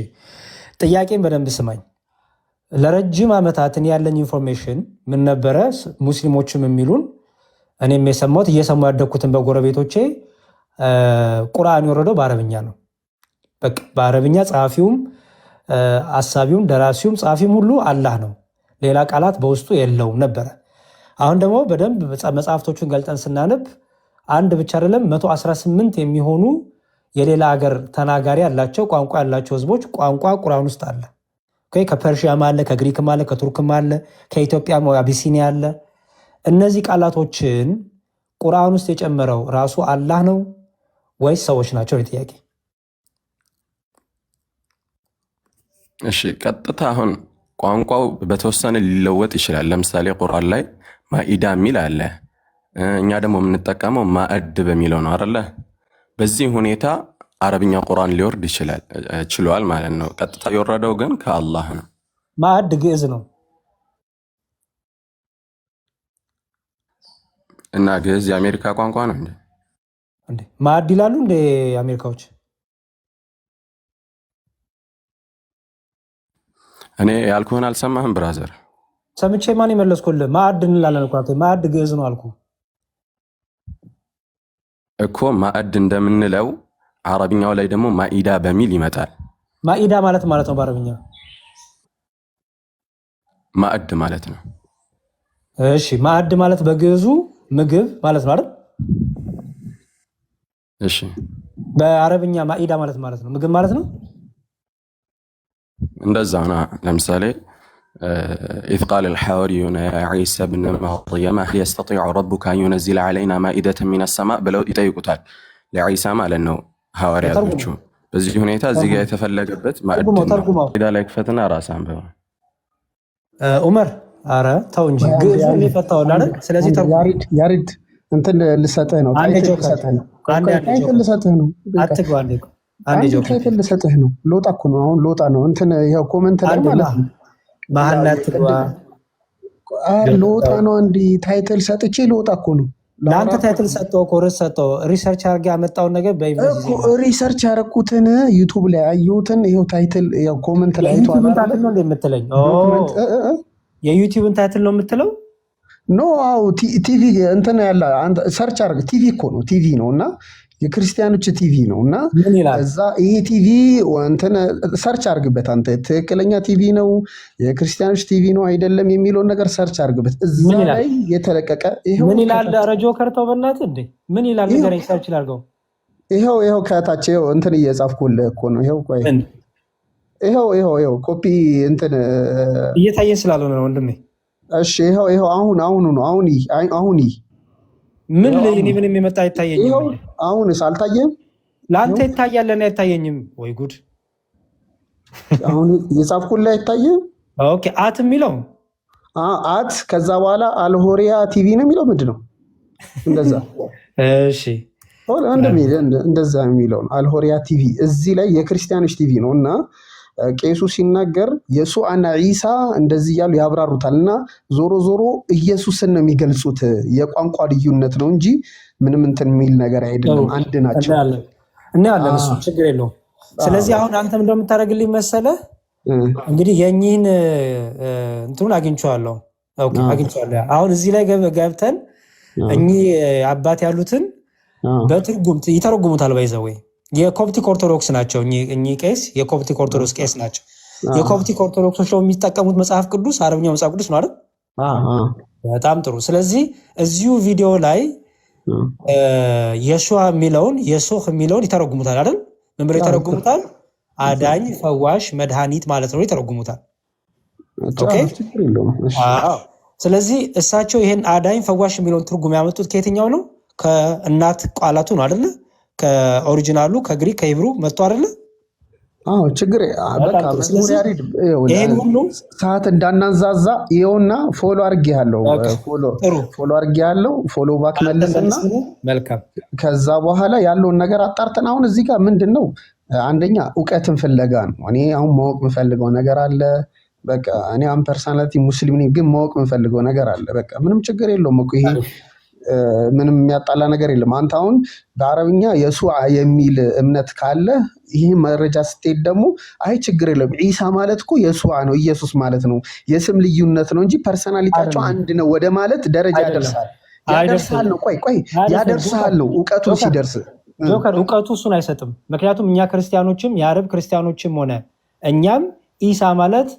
G: ጥያቄን በደንብ ስማኝ። ለረጅም ዓመታት እኔ ያለኝ ኢንፎርሜሽን ምን ነበረ? ሙስሊሞችም የሚሉን እኔም የሰማሁት እየሰሙ ያደግኩትን በጎረቤቶቼ ቁርአን የወረደው በአረብኛ ነው። በቃ በአረብኛ ጸሐፊውም አሳቢውም ደራሲውም ጸሐፊም ሁሉ አላህ ነው፣ ሌላ ቃላት በውስጡ የለውም ነበረ። አሁን ደግሞ በደንብ መጽሐፍቶቹን ገልጠን ስናነብ አንድ ብቻ አይደለም 118 የሚሆኑ የሌላ ሀገር ተናጋሪ ያላቸው ቋንቋ ያላቸው ህዝቦች ቋንቋ ቁርአን ውስጥ አለ። ከፐርሺያም አለ፣ ከግሪክም አለ፣ ከቱርክም አለ፣ ከኢትዮጵያም አቢሲኒያ አለ። እነዚህ ቃላቶችን ቁርአን ውስጥ የጨመረው ራሱ አላህ ነው ወይስ ሰዎች ናቸው? ጥያቄ።
I: እሺ ቀጥታ አሁን ቋንቋው በተወሰነ ሊለወጥ ይችላል። ለምሳሌ ቁርአን ላይ ማኢዳ የሚል አለ፣ እኛ ደግሞ የምንጠቀመው ማዕድ በሚለው ነው አይደለ? በዚህ ሁኔታ አረብኛ ቁርአን ሊወርድ ችሏል ማለት ነው። ቀጥታ የወረደው ግን ከአላህ ነው።
G: ማዕድ ግዕዝ ነው
I: እና ግዕዝ የአሜሪካ ቋንቋ ነው እንዴ?
G: እንዴ ማዕድ ይላሉ እንደ አሜሪካዎች?
I: እኔ ያልኩህን አልሰማህም ብራዘር?
G: ሰምቼ ማን የመለስኩልህ? ማዕድ እንላለን እኮ ማዕድ ግዕዝ ነው አልኩ
I: እኮ። ማዕድ እንደምንለው አረብኛው ላይ ደግሞ ማኢዳ በሚል ይመጣል።
G: ማኢዳ ማለት ነው በአረብኛ
I: ማዕድ ማለት ነው።
G: እሺ ማዕድ ማለት በግዕዙ ምግብ ማለት ነው አይደል?
I: እሺ
G: በአረብኛ ማኢዳ ማለት ነው ምግብ ማለት ነው።
I: እንደዛ ነው። ለምሳሌ إذ قال الحواريون يا عيسى ابن مريم هل يستطيع ربك أن ينزل علينا مائدة من السماء ብለው ይጠይቁታል ለዒሳ ማለት ነው ሐዋርያቶቹ። በዚህ ሁኔታ እዚህ ጋር የተፈለገበት ማዕድ ነው። ላይ ክፈትና ራስ አንብበው
G: ዑመር። ኧረ ተው እንጂ ግዕዙን የፈታው አይደል? ስለዚህ
B: ያሪድ እንትን ልሰጥህ ነው። ታይትል ልሰጥህ ነው።
G: አትግባ አንዴ
B: ታይትል ልሰጥህ ነው። ሎጣ እኮ ነው። አሁን ሎጣ ነው። እንትን ይሄው ኮሜንት ላይ ማለት ነው።
G: መሀል ላይ አትግባ።
B: ሎጣ ነው። እንዲ ታይትል ሰጥቼ ሎጣ እኮ ነው።
G: ለአንተ ታይትል ሰጠው እኮ ርዕስ ሰጠው። ሪሰርች አድርጌ ያመጣውን ነገር በኢንቨስት
B: ሪሰርች ያደረኩትን ዩቲዩብ ላይ አየሁትን። ይሄው ታይትል ያው ኮሜንት ላይ አይቷል
G: ታይትል ነው እንደምትለኝ? የዩቲዩብን ታይትል ነው የምትለው?
B: ኖ አው ቲቪ እንትን ያለ ሰርች አድርግ። ቲቪ እኮ ነው። ቲቪ ነው እና የክርስቲያኖች ቲቪ ነው እና እዛ ይሄ ቲቪ እንትን ሰርች አድርግበት አንተ። ትክክለኛ ቲቪ ነው የክርስቲያኖች ቲቪ ነው አይደለም የሚለውን ነገር ሰርች አድርግበት። እዛ ላይ የተለቀቀ ይሄው
G: ምን ይላል? ረጆ ከርተው በእናትህ እንዴ ምን ይላል? ነገር ሰርች ላድርገው።
B: ይሄው ከታች ይሄው እንትን እየጻፍኩልህ እኮ ነው። ይሄው ቆይ ይሄው ኮፒ እንትን
G: እየታየን ስላልሆነ ነው ወንድሜ።
B: እሺ ይሄው አሁን
G: ምን ለኔ ምንም የመጣ አይታየኝም።
B: አሁንስ አልታየም?
G: ለአንተ ይታያል ለኔ አይታየኝም። ወይ ጉድ!
B: አሁን የጻፍኩልህ አይታየም?
G: ኦኬ አት የሚለው
B: አት ከዛ በኋላ አልሆሪያ ቲቪ ነው የሚለው ምንድን ነው? እንደዛ
G: እሺ
B: እንደዛ የሚለው አልሆሪያ ቲቪ እዚህ ላይ የክርስቲያኖች ቲቪ ነው እና ቄሱ ሲናገር የሱዓና ዒሳ እንደዚህ ያሉ ያብራሩታል እና ዞሮ ኢየሱስን ነው የሚገልጹት። የቋንቋ ልዩነት ነው እንጂ ምንም እንትን የሚል ነገር አይደለም። አንድ ናቸው
G: እና ያለን እሱ ችግር የለውም። ስለዚህ አሁን አንተም እንደምታደርግልኝ መሰለህ እንግዲህ የኚህን እንትኑን አግኝቼዋለሁ። ኦኬ አግኝቼዋለሁ። አሁን እዚህ ላይ ገብተን እኚህ አባት ያሉትን በትርጉም ይተረጉሙታል። ባይዘው የኮፕቲክ ኦርቶዶክስ ናቸው እኚህ ቄስ የኮፕቲክ ኦርቶዶክስ ቄስ ናቸው። የኮፕቲክ ኦርቶዶክሶች የሚጠቀሙት መጽሐፍ ቅዱስ አረብኛው መጽሐፍ ቅዱስ ነው አይደል? በጣም ጥሩ። ስለዚህ እዚሁ ቪዲዮ ላይ የሱዋ የሚለውን የሱህ የሚለውን ይተረጉሙታል አይደል? ምን ብለው ይተረጉሙታል? አዳኝ፣ ፈዋሽ፣ መድኃኒት ማለት ነው ይተረጉሙታል። ኦኬ። ስለዚህ እሳቸው ይሄን አዳኝ፣ ፈዋሽ የሚለውን ትርጉም ያመጡት ከየትኛው ነው? ከእናት ቃላቱ ነው አይደል? ከኦሪጂናሉ ከግሪክ ከሂብሩ መጥቶ አይደለ?
B: አዎ ችግር በቃ ያሪድ ይሄን ሁሉ ሰዓት እንዳናዛዛ ይኸውና ፎሎ አድርጌያለሁ። ፎሎ አድርጌያለሁ። ፎሎ ባክ መልስና
G: መልካም።
B: ከዛ በኋላ ያለውን ነገር አጣርተን አሁን እዚህ ጋር ምንድነው አንደኛ እውቀትን ፍለጋ ነው። እኔ አሁን ማወቅ የምፈልገው ነገር አለ። በቃ እኔ አም ፐርሰናሊቲ ሙስሊም ነኝ፣ ግን ማወቅ የምፈልገው ነገር አለ። በቃ ምንም ችግር የለውም እኮ ይሄ ምንም የሚያጣላ ነገር የለም። አንተ አሁን በአረብኛ የሱዓ የሚል እምነት ካለ ይህ መረጃ ስትሄድ ደግሞ አይ ችግር የለም ዒሳ ማለት እኮ የሱዓ ነው ኢየሱስ ማለት ነው፣ የስም ልዩነት ነው እንጂ ፐርሰናሊቲያቸው አንድ ነው ወደ ማለት ደረጃ ያደርሳል ነው። ቆይ ያደርሳል ነው እውቀቱ ሲደርስ።
G: እውቀቱ እሱን አይሰጥም። ምክንያቱም እኛ ክርስቲያኖችም የአረብ ክርስቲያኖችም ሆነ እኛም ኢሳ ማለት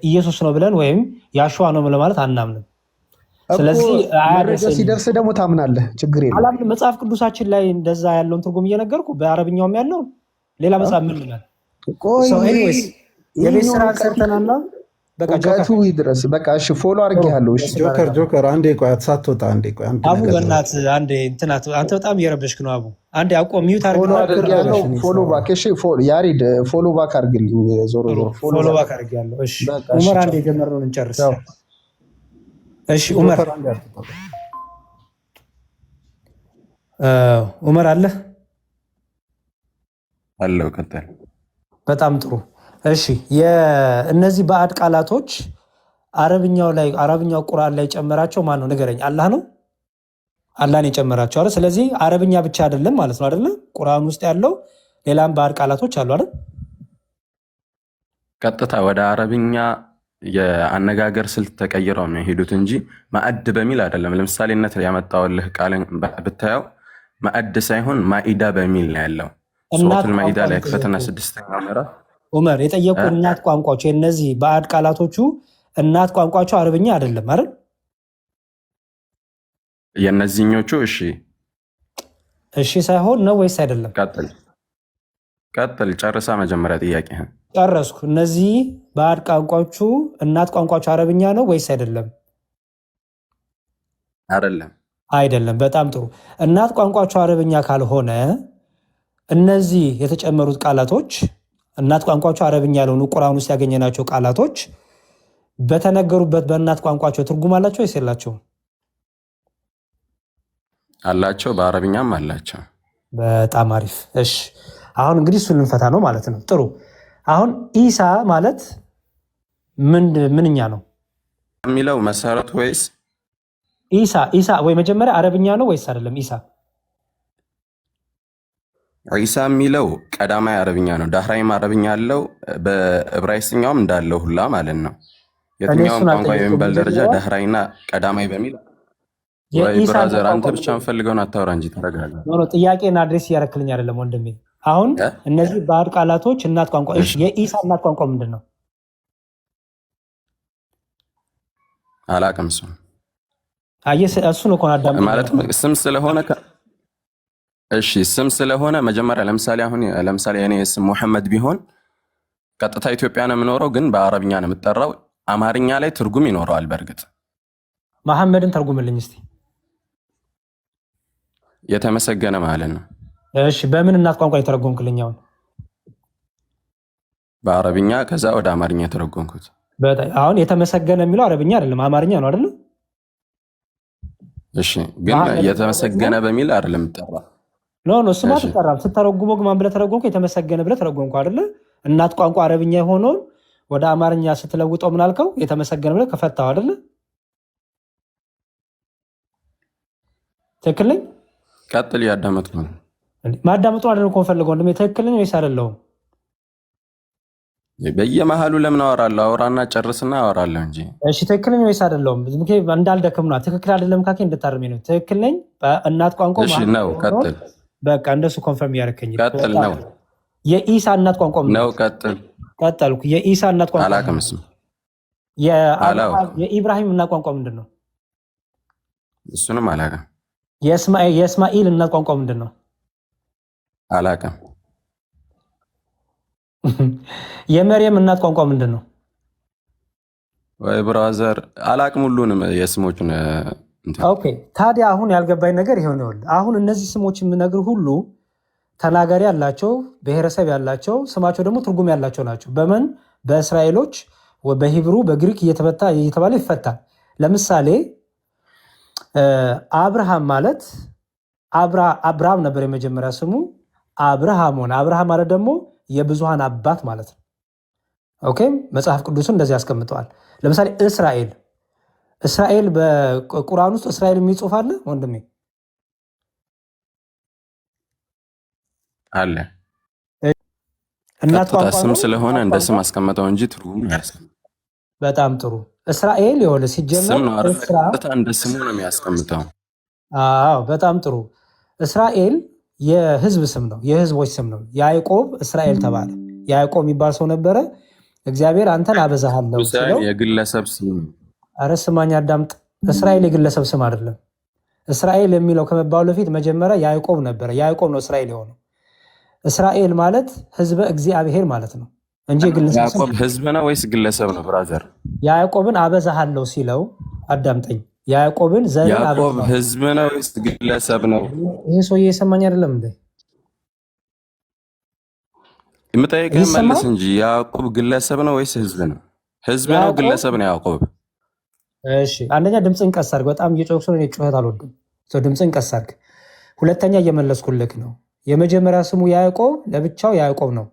G: ኢየሱስ ነው ብለን ወይም ያሸዋ ነው ለማለት አናምንም። ስለዚህ
B: መረጃ ሲደርስ ደግሞ ታምናለህ። ችግር የለም።
G: መጽሐፍ ቅዱሳችን ላይ እንደዛ ያለውን ትርጉም እየነገርኩ በአረብኛውም ያለው ሌላ መጽሐፍ ምን ይላል? የቤት ስራ ሰርተናልና በቃ
B: እውቀቱ ይድረስ። በቃ እሺ ፎሎ አድርጌሃለሁ። እሺ
F: ጆከር አንዴ ቆይ፣ ሳትወጣ አንዴ ቆይ።
G: አቡ በእናትህ አንዴ እንትናት አንተ በጣም እየረበሽክ ነው። አቡ አንዴ አቆም፣ ሚውት አድርጌያለሁ።
B: ፎሎ ባክ። እሺ ያሪድ ፎሎ ባክ አድርግልኝ። ዞሮ
G: ፎሎ ባክ አድርጌያለሁ። እሺ ዑመር አንዴ የጀመርነውን እንጨርስ። እሺ ዑመር አለ
I: አለው። ቀጥል።
G: በጣም ጥሩ። እሺ የእነዚህ ባዕድ ቃላቶች አረብኛው ቁርአን ላይ ጨመራቸው ማን ነው? ንገረኝ። አላህ ነው? አላህን የጨመራቸው አይደል? ስለዚህ አረብኛ ብቻ አይደለም ማለት ነው አይደል? ቁርአን ውስጥ ያለው ሌላም ባዕድ ቃላቶች አሉ አይደል?
I: ቀጥታ ወደ አረብኛ የአነጋገር ስልት ተቀይረው ነው የሄዱት እንጂ ማዕድ በሚል አይደለም። ለምሳሌነት ያመጣውልህ ቃልን ብታየው ማዕድ ሳይሆን ማኢዳ በሚል ነው ያለው። ሱረቱል ማኢዳ ላይ ክፈትና 6ኛው ምዕራፍ
G: ዑመር የጠየቁ እናት ቋንቋቸው የነዚህ ባዕድ ቃላቶቹ እናት ቋንቋቸው አረብኛ አይደለም አይደል?
I: የነዚህኞቹ እሺ
G: ሳይሆን ነው ወይስ አይደለም?
I: ቀጥል ጨርሳ መጀመሪያ ጥያቄህን
G: ጨረስኩ። እነዚህ ባዕድ ቋንቋዎቹ እናት ቋንቋቸው አረብኛ ነው ወይስ አይደለም? አይደለም። በጣም ጥሩ። እናት ቋንቋቸው አረብኛ ካልሆነ እነዚህ የተጨመሩት ቃላቶች እናት ቋንቋቸው አረብኛ ያልሆኑ ቁርአን ውስጥ ያገኘናቸው ቃላቶች በተነገሩበት በእናት ቋንቋቸው ትርጉም አላቸው ወይስ የላቸውም?
I: አላቸው፣ በአረብኛም አላቸው።
G: በጣም አሪፍ። እሺ አሁን እንግዲህ እሱን ልንፈታ ነው ማለት ነው። ጥሩ። አሁን ኢሳ ማለት ምንኛ ነው
I: የሚለው መሰረቱ ወይስ
G: ኢሳ ወይ መጀመሪያ አረብኛ ነው ወይስ አይደለም?
I: ኢሳ የሚለው ቀዳማይ አረብኛ ነው። ዳህራይም አረብኛ አለው፣ በዕብራይስጥኛውም እንዳለው ሁላ ማለት ነው። የትኛውም ቋንቋ የሚባል ደረጃ ዳህራይና ቀዳማይ በሚል ወይ ብራዘር፣ አንተ ብቻ የምፈልገውን አታውራ እንጂ ተረጋጋ።
G: ጥያቄን አድሬስ እያረክልኝ አይደለም ወንድሜ። አሁን እነዚህ ባዕድ ቃላቶች እናት ቋንቋ፣ የኢሳ እናት ቋንቋ ምንድን ነው?
I: አላቅም።
G: እሱን እኮ አዳም
I: ማለት ስም ስለሆነ ስም ስለሆነ መጀመሪያ ለምሳሌ የኔ ስም ሙሐመድ ቢሆን ቀጥታ ኢትዮጵያ ነው የምኖረው፣ ግን በአረብኛ ነው የምጠራው። አማርኛ ላይ ትርጉም ይኖረዋል። በእርግጥ
G: መሐመድን ተርጉምልኝ እስቲ።
I: የተመሰገነ ማለት ነው።
G: እሺ በምን እናት ቋንቋ የተረጎምክልኝ? አሁን
I: በአረብኛ፣ ከዛ ወደ አማርኛ የተረጎምኩት።
G: አሁን የተመሰገነ የሚለው አረብኛ አይደለም አማርኛ ነው አይደል?
I: እሺ ግን የተመሰገነ በሚል አይደለም የምጠራ።
G: እሱማ አትጠራም። ስተረጉሞ ማን ብለህ ተረጎምኩ? የተመሰገነ ብለህ ተረጎምኩ አይደለ? እናት ቋንቋ አረብኛ የሆነውን ወደ አማርኛ ስትለውጠው ምን አልከው? የተመሰገነ ብለህ ከፈታው አይደለ? ትክክል ነኝ?
I: ቀጥል፣ ያዳመጥኩ ነው።
G: ማዳመጡ አይደለም እኮ ፈልገው እንደም ትክክል ነኝ ወይስ አይደለሁም?
I: በየመሃሉ ለምን አወራለሁ? አውራና ጨርስና አወራለሁ እንጂ።
G: እሺ ትክክል ነኝ ወይስ አይደለሁም? እንዳልደክም ነው። ትክክል አይደለም ካኬ እንድታርሜ ነው። ትክክል ነኝ በእናት ቋንቋ
I: ነው። ቀጥል።
G: በቃ እንደሱ ኮንፈርም ያደረከኝ
I: ቀጥል ነው።
G: የኢሳ እናት ቋንቋ
I: ነው። ቀጥል።
G: ቀጠልኩ። የኢሳ እናት ቋንቋ
I: አላውቅም።
G: የኢብራሂም እናት ቋንቋ ምንድን ነው?
I: እሱንም አላውቅም።
G: የእስማኤል እናት ቋንቋ ምንድን ነው?
I: አላውቅም።
G: የመርየም እናት ቋንቋ ምንድን ነው?
I: ወይ ብራዘር አላውቅም ሁሉንም የስሞቹን።
G: ኦኬ ታዲያ አሁን ያልገባኝ ነገር ይሆን ይሆን አሁን እነዚህ ስሞች የምነግር ሁሉ ተናጋሪ ያላቸው ብሔረሰብ ያላቸው ስማቸው ደግሞ ትርጉም ያላቸው ናቸው። በምን በእስራኤሎች በሂብሩ በግሪክ እየተባለ ይፈታል። ለምሳሌ አብርሃም ማለት አብርሃም ነበር የመጀመሪያ ስሙ፣ አብርሃም ሆነ። አብርሃም ማለት ደግሞ የብዙሃን አባት ማለት ነው። ኦኬ መጽሐፍ ቅዱስን እንደዚህ ያስቀምጠዋል። ለምሳሌ እስራኤል በቁርአን ውስጥ እስራኤል የሚል ጽሑፍ አለ ወንድሜ?
I: አለ።
G: እናት ቋንቋ
I: ስም ስለሆነ እንደ ስም አስቀመጠው እንጂ ትርጉም ያስቀምጥ።
G: በጣም ጥሩ። እስራኤል የሆነ ሲጀመር
I: እንደ ስሙ ነው የሚያስቀምጠው።
G: አዎ በጣም ጥሩ። እስራኤል የህዝብ ስም ነው፣ የህዝቦች ስም ነው። ያዕቆብ እስራኤል ተባለ። ያዕቆብ የሚባል ሰው ነበረ። እግዚአብሔር አንተን አበዛሃለሁ ሲለው
I: የግለሰብ ስም ነው።
G: ኧረ ስማኝ አዳምጥ። እስራኤል የግለሰብ ስም አይደለም። እስራኤል የሚለው ከመባሉ በፊት መጀመሪያ ያዕቆብ ነበረ። ያዕቆብ ነው እስራኤል የሆነው። እስራኤል ማለት ህዝበ እግዚአብሔር ማለት ነው እንጂ ግለሰብ ስም።
I: ያዕቆብ ህዝብ ነው ወይስ ግለሰብ ነው? ብራዘር
G: ያዕቆብን አበዛሃለሁ ሲለው አዳምጠኝ። ያዕቆብን ዘርን
I: ያዕቆብ ህዝብ ነው ወይስ ግለሰብ ነው?
G: ይሄ ሰውዬ የሰማኝ አይደለም እንዴ?
I: የምጠይቅህን መልስ እንጂ። ያዕቆብ ግለሰብ ነው ወይስ ህዝብ ነው? ህዝብ ነው ግለሰብ ነው ያዕቆብ?
G: እሺ አንደኛ ድምፅን ቀስ አድርግ። በጣም እየጮክ ስለሆነ ጩኸት አልወድም። ድምፅን ቀስ አድርግ። ሁለተኛ እየመለስኩልክ ነው። የመጀመሪያ ስሙ ያዕቆብ ለብቻው ያዕቆብ ነው።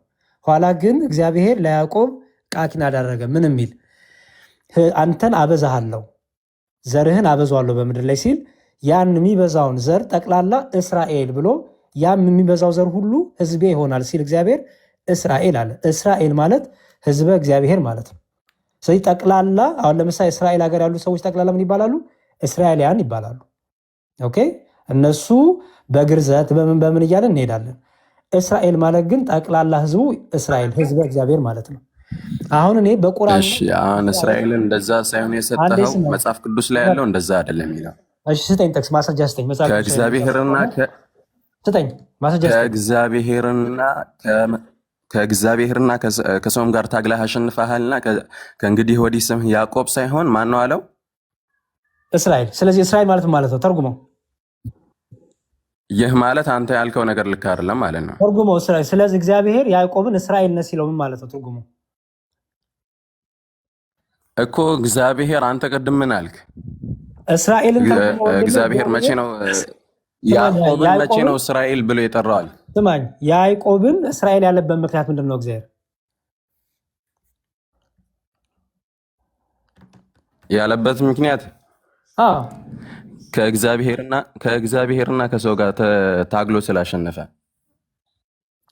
G: ኋላ ግን እግዚአብሔር ለያዕቆብ ቃል ኪዳን አደረገ። ምን የሚል? አንተን አበዛሃለሁ፣ ዘርህን አበዛዋለሁ በምድር ላይ ሲል ያን የሚበዛውን ዘር ጠቅላላ እስራኤል ብሎ ያም የሚበዛው ዘር ሁሉ ህዝቤ ይሆናል ሲል እግዚአብሔር እስራኤል አለ። እስራኤል ማለት ህዝበ እግዚአብሔር ማለት ነው። ስለዚህ ጠቅላላ አሁን ለምሳሌ እስራኤል ሀገር ያሉ ሰዎች ጠቅላላ ምን ይባላሉ? እስራኤልያን ይባላሉ። ኦኬ እነሱ በግርዘት በምን እያለን እንሄዳለን። እስራኤል ማለት ግን ጠቅላላ ህዝቡ እስራኤል ህዝበ እግዚአብሔር ማለት ነው። አሁን እኔ በቁርአን
I: አሁን እስራኤልን እንደዛ ሳይሆን የሰጠኸው መጽሐፍ ቅዱስ ላይ ያለው እንደዛ አይደለም ይላል።
G: እሺ ስጠኝ፣ ጥቅስ ማስረጃ ስጠኝ። መጽሐፍ ስጠኝ ማስረጃ
I: ከእግዚአብሔርና ከሰውም ጋር ታግለህ አሸንፈሃልና ከእንግዲህ ወዲህ ስምህ ያዕቆብ ሳይሆን ማን ነው አለው?
G: እስራኤል። ስለዚህ እስራኤል ማለት ማለት ነው ተርጉመው።
I: ይህ ማለት አንተ ያልከው ነገር ልክ አይደለም ማለት ነው።
G: ተርጉመው እስራኤል። ስለዚህ እግዚአብሔር ያዕቆብን እስራኤል ነህ ሲለው ምን ማለት ነው? ትርጉሙ
I: እኮ እግዚአብሔር አንተ ቅድም ምን አልክ?
G: እስራኤልን
I: እግዚአብሔር መቼ ነው ያዕቆብን መቼ ነው እስራኤል ብሎ የጠራዋል?
G: ስማኝ፣ ያዕቆብን እስራኤል ያለበት ምክንያት ምንድን ነው? እግዚአብሔር
I: ያለበት ምክንያት ከእግዚአብሔርና ከሰው ጋር ታግሎ ስላሸነፈ።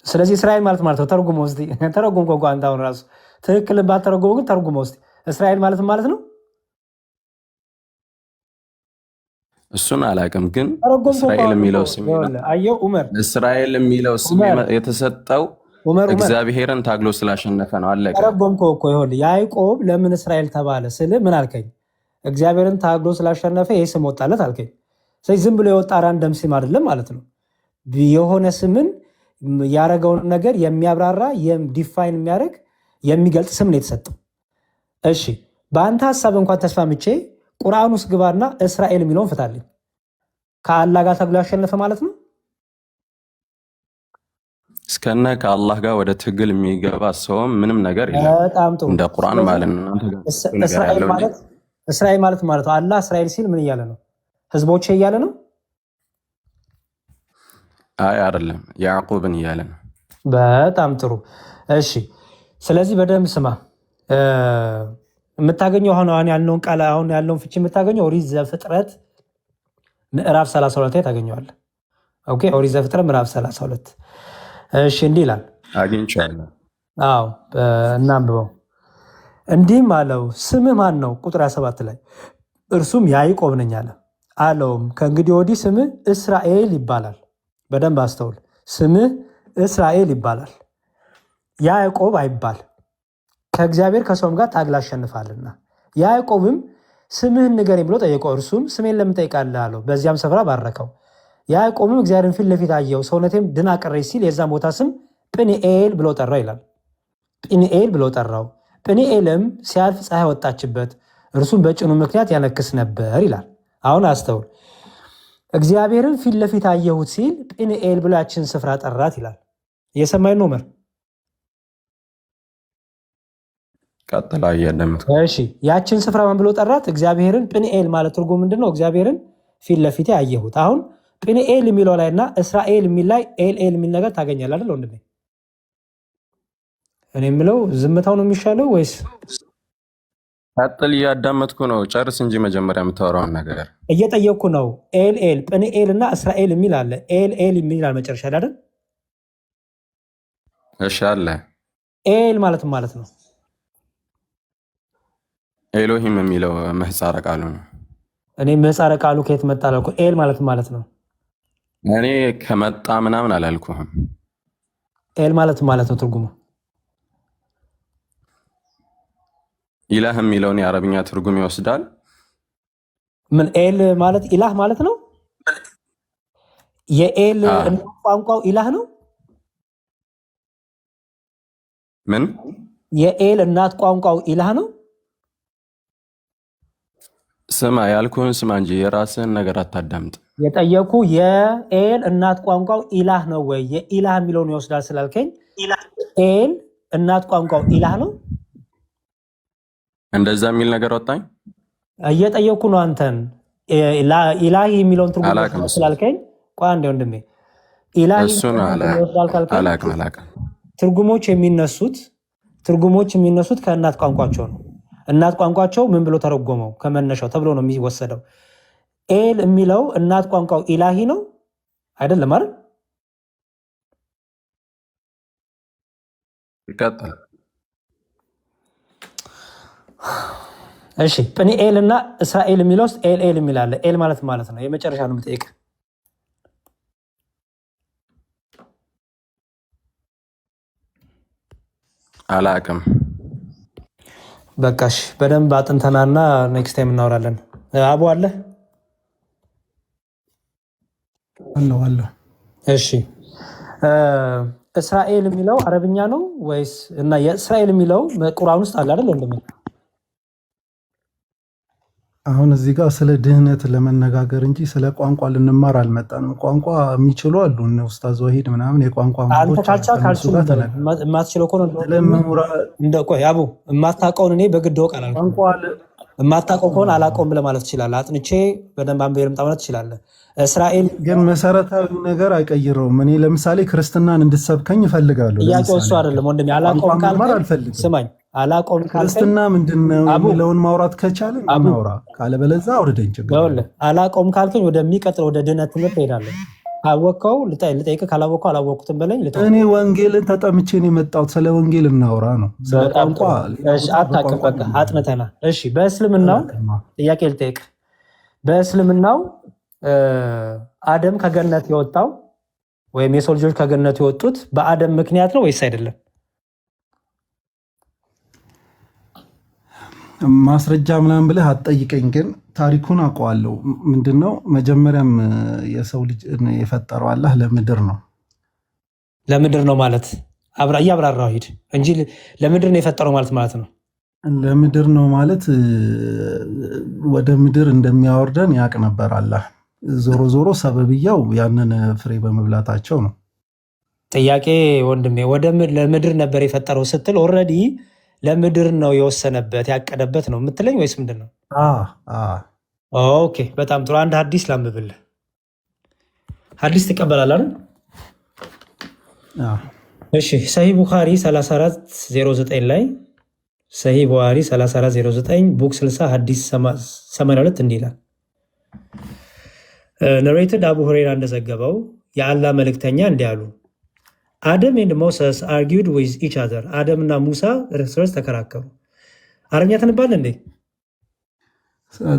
G: ስለዚህ እስራኤል ማለት ማለት ነው ተርጉመው እስቲ። ተረጉም እኮ አንተ አሁን ራሱ ትክክል ባትተረጉመው ግን ተርጉመው እስቲ። እስራኤል ማለት ማለት ነው
I: እሱን አላውቅም፣ ግን እስራኤል የሚለው ስም
G: አየው ዑመር፣
I: እስራኤል የሚለው ስም የተሰጠው እግዚአብሔርን ታግሎ ስላሸነፈ ነው። አለቀ።
G: ተረጎምከው እኮ ይኸውልህ፣ ያዕቆብ ለምን እስራኤል ተባለ ስል ምን አልከኝ? እግዚአብሔርን ታግሎ ስላሸነፈ ይሄ ስም ወጣለት አልከኝ። ስለዚህ ዝም ብሎ የወጣ ራንደም ስም አይደለም ማለት ነው። የሆነ ስምን ያረገውን ነገር የሚያብራራ ዲፋይን የሚያደርግ የሚገልጽ ስም ነው የተሰጠው። እሺ በአንተ ሀሳብ እንኳን ተስማምቼ ቁርአን ውስጥ ግባና እስራኤል የሚለውን ፍታልኝ። ከአላህ ጋር ታግሎ ያሸነፈ ማለት ነው።
I: እስከነ ከአላህ ጋር ወደ ትግል የሚገባ ሰውም ምንም ነገር የለም።
G: በጣም ጥሩ።
I: እንደ ቁርአን ማለት ነው።
G: እስራኤል ማለት ማለት ነው። አላህ እስራኤል ሲል ምን እያለ ነው? ህዝቦቼ እያለ ነው?
I: አይ አይደለም፣ ያዕቆብን እያለ ነው።
G: በጣም ጥሩ። እሺ ስለዚህ በደንብ ስማ። የምታገኘው አሁን ያልነውን ቃል አሁን ያለውን ፍቺ የምታገኘው ኦሪት ዘፍጥረት ምዕራፍ 32 ላይ ታገኘዋለህ። ኦኬ ኦሪት ዘፍጥረት ምዕራፍ 32 እሺ እንዲህ ይላል።
I: አግኝቻለሁ።
G: አዎ እናንብበው። እንዲህም አለው ስምህ ማን ነው? ቁጥር 7 ላይ እርሱም ያዕቆብ ነኝ አለ። አለውም ከእንግዲህ ወዲህ ስምህ እስራኤል ይባላል። በደንብ አስተውል። ስምህ እስራኤል ይባላል፣ ያዕቆብ አይባል፣ ከእግዚአብሔር ከሰውም ጋር ታግላ አሸንፋልና። ያዕቆብም ስምህን ንገረኝ ብሎ ጠየቀው። እርሱም ስሜን ለምን ጠይቃለህ አለው። በዚያም ስፍራ ባረከው። ያዕቆብም እግዚአብሔርን ፊት ለፊት አየው፣ ሰውነቴም ድና ቀረች ሲል የዛም ቦታ ስም ጵኒኤል ብሎ ጠራው ይላል። ጵኒኤል ብሎ ጠራው። ጵኒኤልም ሲያልፍ ፀሐይ ወጣችበት፣ እርሱም በጭኑ ምክንያት ያነክስ ነበር ይላል። አሁን አስተውል። እግዚአብሔርን ፊት ለፊት አየሁት ሲል ጵኒኤል ብሎ ያችን ስፍራ ጠራት ይላል። እየሰማኝ ነው? መር
I: ቀጥላ እያደመጥ።
G: እሺ ያችን ስፍራ ማን ብሎ ጠራት? እግዚአብሔርን። ጵኒኤል ማለት ትርጉም ምንድን ነው? እግዚአብሔርን ፊት ለፊት አየሁት። አሁን ጵኒኤል የሚለው ላይ እና እስራኤል የሚል ላይ ኤል የሚል ነገር ታገኛለህ አይደል ወንድሜ? እኔ የምለው ዝምታው ነው የሚሻለው ወይስ?
I: ቀጥል፣ እያዳመጥኩ ነው። ጨርስ እንጂ መጀመሪያ የምታወራውን ነገር
G: እየጠየቅኩ ነው። ኤል ጵኒኤል እና እስራኤል የሚል አለ። ኤል የሚል አለ መጨረሻ ላይ አይደል?
I: እሺ አለ።
G: ኤል ማለት ማለት ነው
I: ኤሎሂም የሚለው ምህጻረ ቃሉ ነው።
G: እኔ ምህጻረ ቃሉ ከየት መጣ አላልኩ። ኤል ማለት ማለት ነው።
I: እኔ ከመጣ ምናምን አላልኩህም።
G: ኤል ማለት ማለት ነው ትርጉሙ።
I: ኢላህ የሚለውን የአረብኛ ትርጉም ይወስዳል።
G: ምን ኤል ማለት ኢላህ ማለት ነው? የኤል ቋንቋው ኢላህ ነው።
I: ምን
G: የኤል እናት ቋንቋው ኢላህ ነው?
I: ስማ ያልኩህን ስማ እንጂ የራስህን ነገር አታዳምጥ።
G: የጠየኩ የኤል እናት ቋንቋው ኢላህ ነው ወይ? የኢላህ የሚለውን ይወስዳል ስላልከኝ ኤል እናት ቋንቋው ኢላህ ነው?
I: እንደዛ የሚል ነገር ወጣኝ።
G: እየጠየኩ ነው አንተን። ኢላህ የሚለውን ትርጉም ስላልከኝ ቆይ አንዴ ወንድሜ፣ ኢላህ ትርጉሞች የሚነሱት ከእናት ቋንቋቸው ነው። እናት ቋንቋቸው ምን ብሎ ተረጎመው ከመነሻው ተብሎ ነው የሚወሰደው። ኤል የሚለው እናት ቋንቋው ኢላሂ ነው አይደለም አይደል?
I: ይቀጥል።
G: እሺ ጵኒኤል እና እስራኤል የሚለው ውስጥ ኤል የሚል አለ። ኤል ማለት ነው። የመጨረሻ ነው የምጠይቅ።
I: አላቅም።
G: በቃሽ በደንብ አጥንተናና ኔክስት ታይም እናወራለን። አቡ አለ
F: አለው።
G: እሺ እስራኤል የሚለው አረብኛ ነው ወይስ? እና የእስራኤል የሚለው ቁርአን ውስጥ አለ አይደል? ወንድም
F: አሁን እዚህ ጋር ስለ ድህነት ለመነጋገር እንጂ ስለ ቋንቋ ልንማር አልመጣንም። ቋንቋ የሚችሉ አሉ እነ ኡስታዝ ወሂድ ምናምን የቋንቋ
G: አንተ የማትችለው ከሆነ እንደ ቆይ አቡ የማታውቀውን እኔ በግድ ወቅ አላልኩም። የማታውቀው ከሆነ አላውቀውም ብለህ ማለት ትችላለህ። አጥንቼ በደንብ አንብቤ ልምጣ ማለት ትችላለህ። እስራኤል
F: ግን መሰረታዊ ነገር አይቀይረውም። እኔ ለምሳሌ ክርስትናን እንድትሰብከኝ እፈልጋለሁ።
G: ጥያቄው እሱ አይደለም ወንድሜ። አላውቀውም ካልከኝ ስማኝ፣ አላውቀውም ካልከኝ
F: ክርስትና ምንድነው የሚለውን ማውራት ከቻለን እናውራ፣ ካለበለዚያ አውርደኝ ችግር የለም።
G: አላውቀውም ካልከኝ ወደሚቀጥለው ወደ ድህነት ትምህርት እሄዳለሁ። ካወቅከው ልጠይቅ፣ ካላወቅከው አላወቅኩትም በለኝ።
F: እኔ ወንጌልን ተጠምቼ ነው የመጣሁት። ስለ ወንጌል እናውራ ነው። ስለ ቋንቋ
G: አታውቅም። በቃ አጥንተናል። እሺ በእስልምናው ጥያቄ ልጠይቅ። በእስልምናው አደም ከገነት የወጣው ወይም የሰው ልጆች ከገነት የወጡት በአደም ምክንያት ነው ወይስ አይደለም?
F: ማስረጃ ምናምን ብለህ አትጠይቀኝ፣ ግን ታሪኩን አውቀዋለሁ። ምንድነው መጀመሪያም የሰው ልጅ የፈጠረው አላህ ለምድር ነው።
G: ለምድር ነው ማለት እያብራራው ሂድ እንጂ ለምድር ነው የፈጠረው ማለት ነው።
F: ለምድር ነው ማለት ወደ ምድር እንደሚያወርደን ያውቅ ነበር አላህ። ዞሮ ዞሮ ሰበብያው ያንን ፍሬ በመብላታቸው ነው።
G: ጥያቄ ወንድሜ ለምድር ነበር የፈጠረው ስትል ኦልሬዲ ለምድር ነው የወሰነበት ያቀደበት ነው የምትለኝ ወይስ ምንድን ነው? ኦኬ በጣም ጥሩ። አንድ ሀዲስ ላንብብልህ። ሀዲስ ትቀበላለህ አይደል? እሺ ሰሂህ ቡኻሪ 3409 ላይ ሰሂህ ቡኻሪ 3409 ቡክ 60 ሀዲስ 82 እንዲህ ይላል። ነሬትድ አቡ ሁሬራ እንደዘገበው የአላህ መልእክተኛ እንዲህ አሉ። አደም ኤንድ ሞሰስ አርጊውድ ዊዝ ኢች አዘር። አደም እና ሙሳ እርስ በርስ ተከራከሩ። አረብኛ ትንባለህ እንዴ?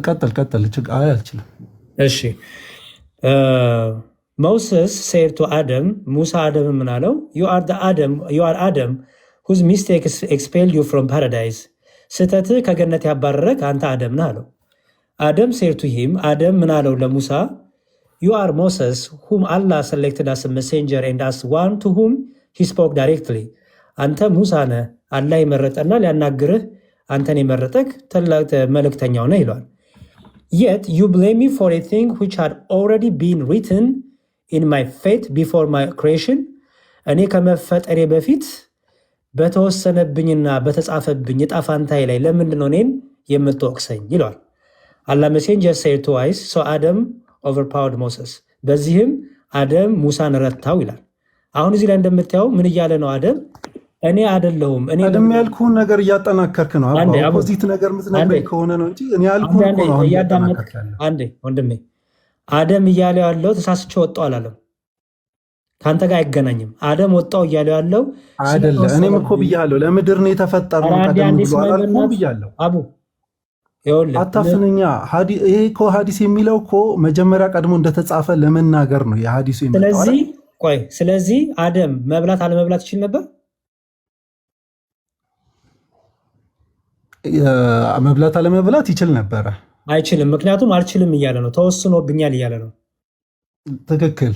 F: ቀጥል። አልችልም።
G: እሺ ሞሰስ ሴድ ቱ አደም፣ ሙሳ አደም ምን አለው? ዩ አር አደም ሁዝ ሚስቴክ ኤክስፔልድ ዩ ፍሮም ፓራዳይዝ። ስህተትህ ከገነት ያባረረክ አንተ አደም ነህ አለው። አደም ሴድ ቱ ሂም፣ አደም ምን አለው ለሙሳ? You are Moses, whom Allah selected as a messenger and as one to whom he spoke directly. አንተ ሙሳ ነህ አላህ የመረጠና ሊያናግርህ አንተን የመረጠክ ታላቅ መልእክተኛው ነህ ይለዋል። Yet you blame me for a thing which had already been written in my fate before my creation. እኔ ከመፈጠሬ በፊት በተወሰነብኝና በተጻፈብኝ ዕጣ ፈንታዬ ላይ ለምንድን ነው እኔን የምትወቅሰኝ ይለዋል። Allah messenger said twice, so Adam overpowered Moses. በዚህም አደም ሙሳን ረታው ይላል። አሁን እዚህ ላይ እንደምታየው ምን እያለ ነው አደም? እኔ አይደለሁም እኔ
F: አደም ያልኩህን ነገር እያጠናከርክ ነው። ኦፖዚት ነገር የምትነግረኝ ከሆነ ነው እንጂ እኔ ያልኩህን እኮ ነው እያጠናከርክ ያለው።
G: አንዴ ወንድሜ አደም እያለ ያለው ተሳስቼ ወጣው አላለም። ካንተ ጋር አይገናኝም። አደም ወጣው እያለ ያለው
F: አይደለም። እኔም እኮ ብያለሁ ለምድር ነው የተፈጠረው ቀደም ብሎ አላልኩም ብያለሁ።
G: አቡ
F: አታፍንኛ። ይሄ እኮ ሀዲስ የሚለው እኮ መጀመሪያ ቀድሞ እንደተጻፈ ለመናገር ነው የሀዲሱ የሚለው።
G: ስለዚህ አደም መብላት አለመብላት ይችል ነበር?
F: መብላት አለመብላት ይችል ነበረ።
G: አይችልም። ምክንያቱም አልችልም እያለ ነው፣ ተወስኖብኛል እያለ ነው።
F: ትክክል።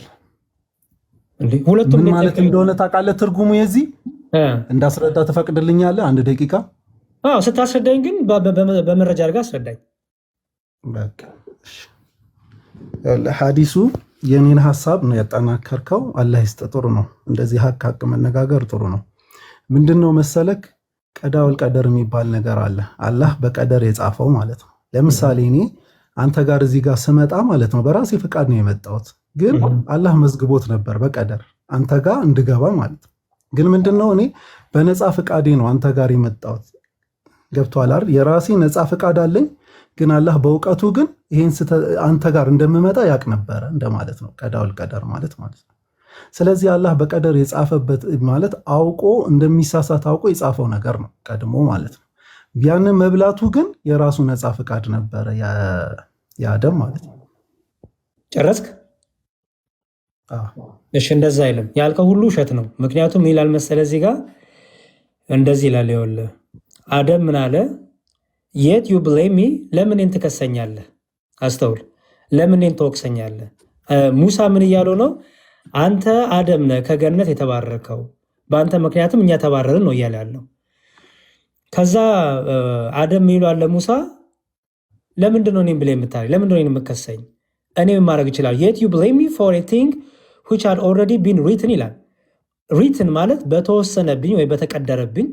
G: ሁለቱም
F: ምን ማለት እንደሆነ ታውቃለህ? ትርጉሙ የዚህ እንዳስረዳ ትፈቅድልኛለህ? አንድ ደቂቃ
G: ስታስረዳኝ ግን በመረጃ አድርጋ አስረዳኝ።
F: ሀዲሱ የኔን ሀሳብ ነው ያጠናከርከው። አላህ ይስጥ። ጥሩ ነው። እንደዚህ ሀቅ መነጋገር ጥሩ ነው። ምንድነው መሰለክ ቀዳውል ቀደር የሚባል ነገር አለ። አላህ በቀደር የጻፈው ማለት ነው። ለምሳሌ እኔ አንተ ጋር እዚህ ጋር ስመጣ ማለት ነው በራሴ ፍቃድ ነው የመጣሁት፣ ግን አላህ መዝግቦት ነበር በቀደር አንተ ጋር እንድገባ ማለት ነው። ግን ምንድነው እኔ በነፃ ፍቃዴ ነው አንተ ጋር የመጣሁት። ገብቶሃል አይደል? የራሴ ነፃ ፍቃድ አለኝ፣ ግን አላህ በእውቀቱ ግን ይሄን አንተ ጋር እንደምመጣ ያቅ ነበረ እንደማለት ነው። ቀዳውል ቀደር ማለት ነው። ስለዚህ አላህ በቀደር የጻፈበት ማለት አውቆ እንደሚሳሳት አውቆ የጻፈው ነገር ነው ቀድሞ ማለት ነው። ያንን መብላቱ ግን የራሱ ነፃ ፍቃድ ነበረ የአደም ማለት ነው።
G: ጨረስክ? እሺ እንደዛ አይልም ያልከው ሁሉ ውሸት ነው። ምክንያቱም ይላል መሰለ እዚህ ጋር እንደዚህ ይላል። ይኸውልህ አደም ምን አለ? የት ዩ ብሌም ሚ፣ ለምን እኔን ትከሰኛለህ? አስተውል፣ ለምን እኔን ትወቅሰኛለህ? ሙሳ ምን እያለው ነው? አንተ አደም ነህ ከገነት የተባረከው፣ በአንተ ምክንያትም እኛ ተባረርን ነው እያለ ያለው። ከዛ አደም ይሏል ለሙሳ ለምንድን ነው እኔን ብለህ የምታለኝ? ለምንድን ነው እኔን የምከሰኝ? እኔ ምን ማድረግ ይችላል? የት ዩ ብሌም ሚ ፎር ኤ ቲንግ which had already been written ይላል። ሪትን ማለት በተወሰነብኝ ወይ በተቀደረብኝ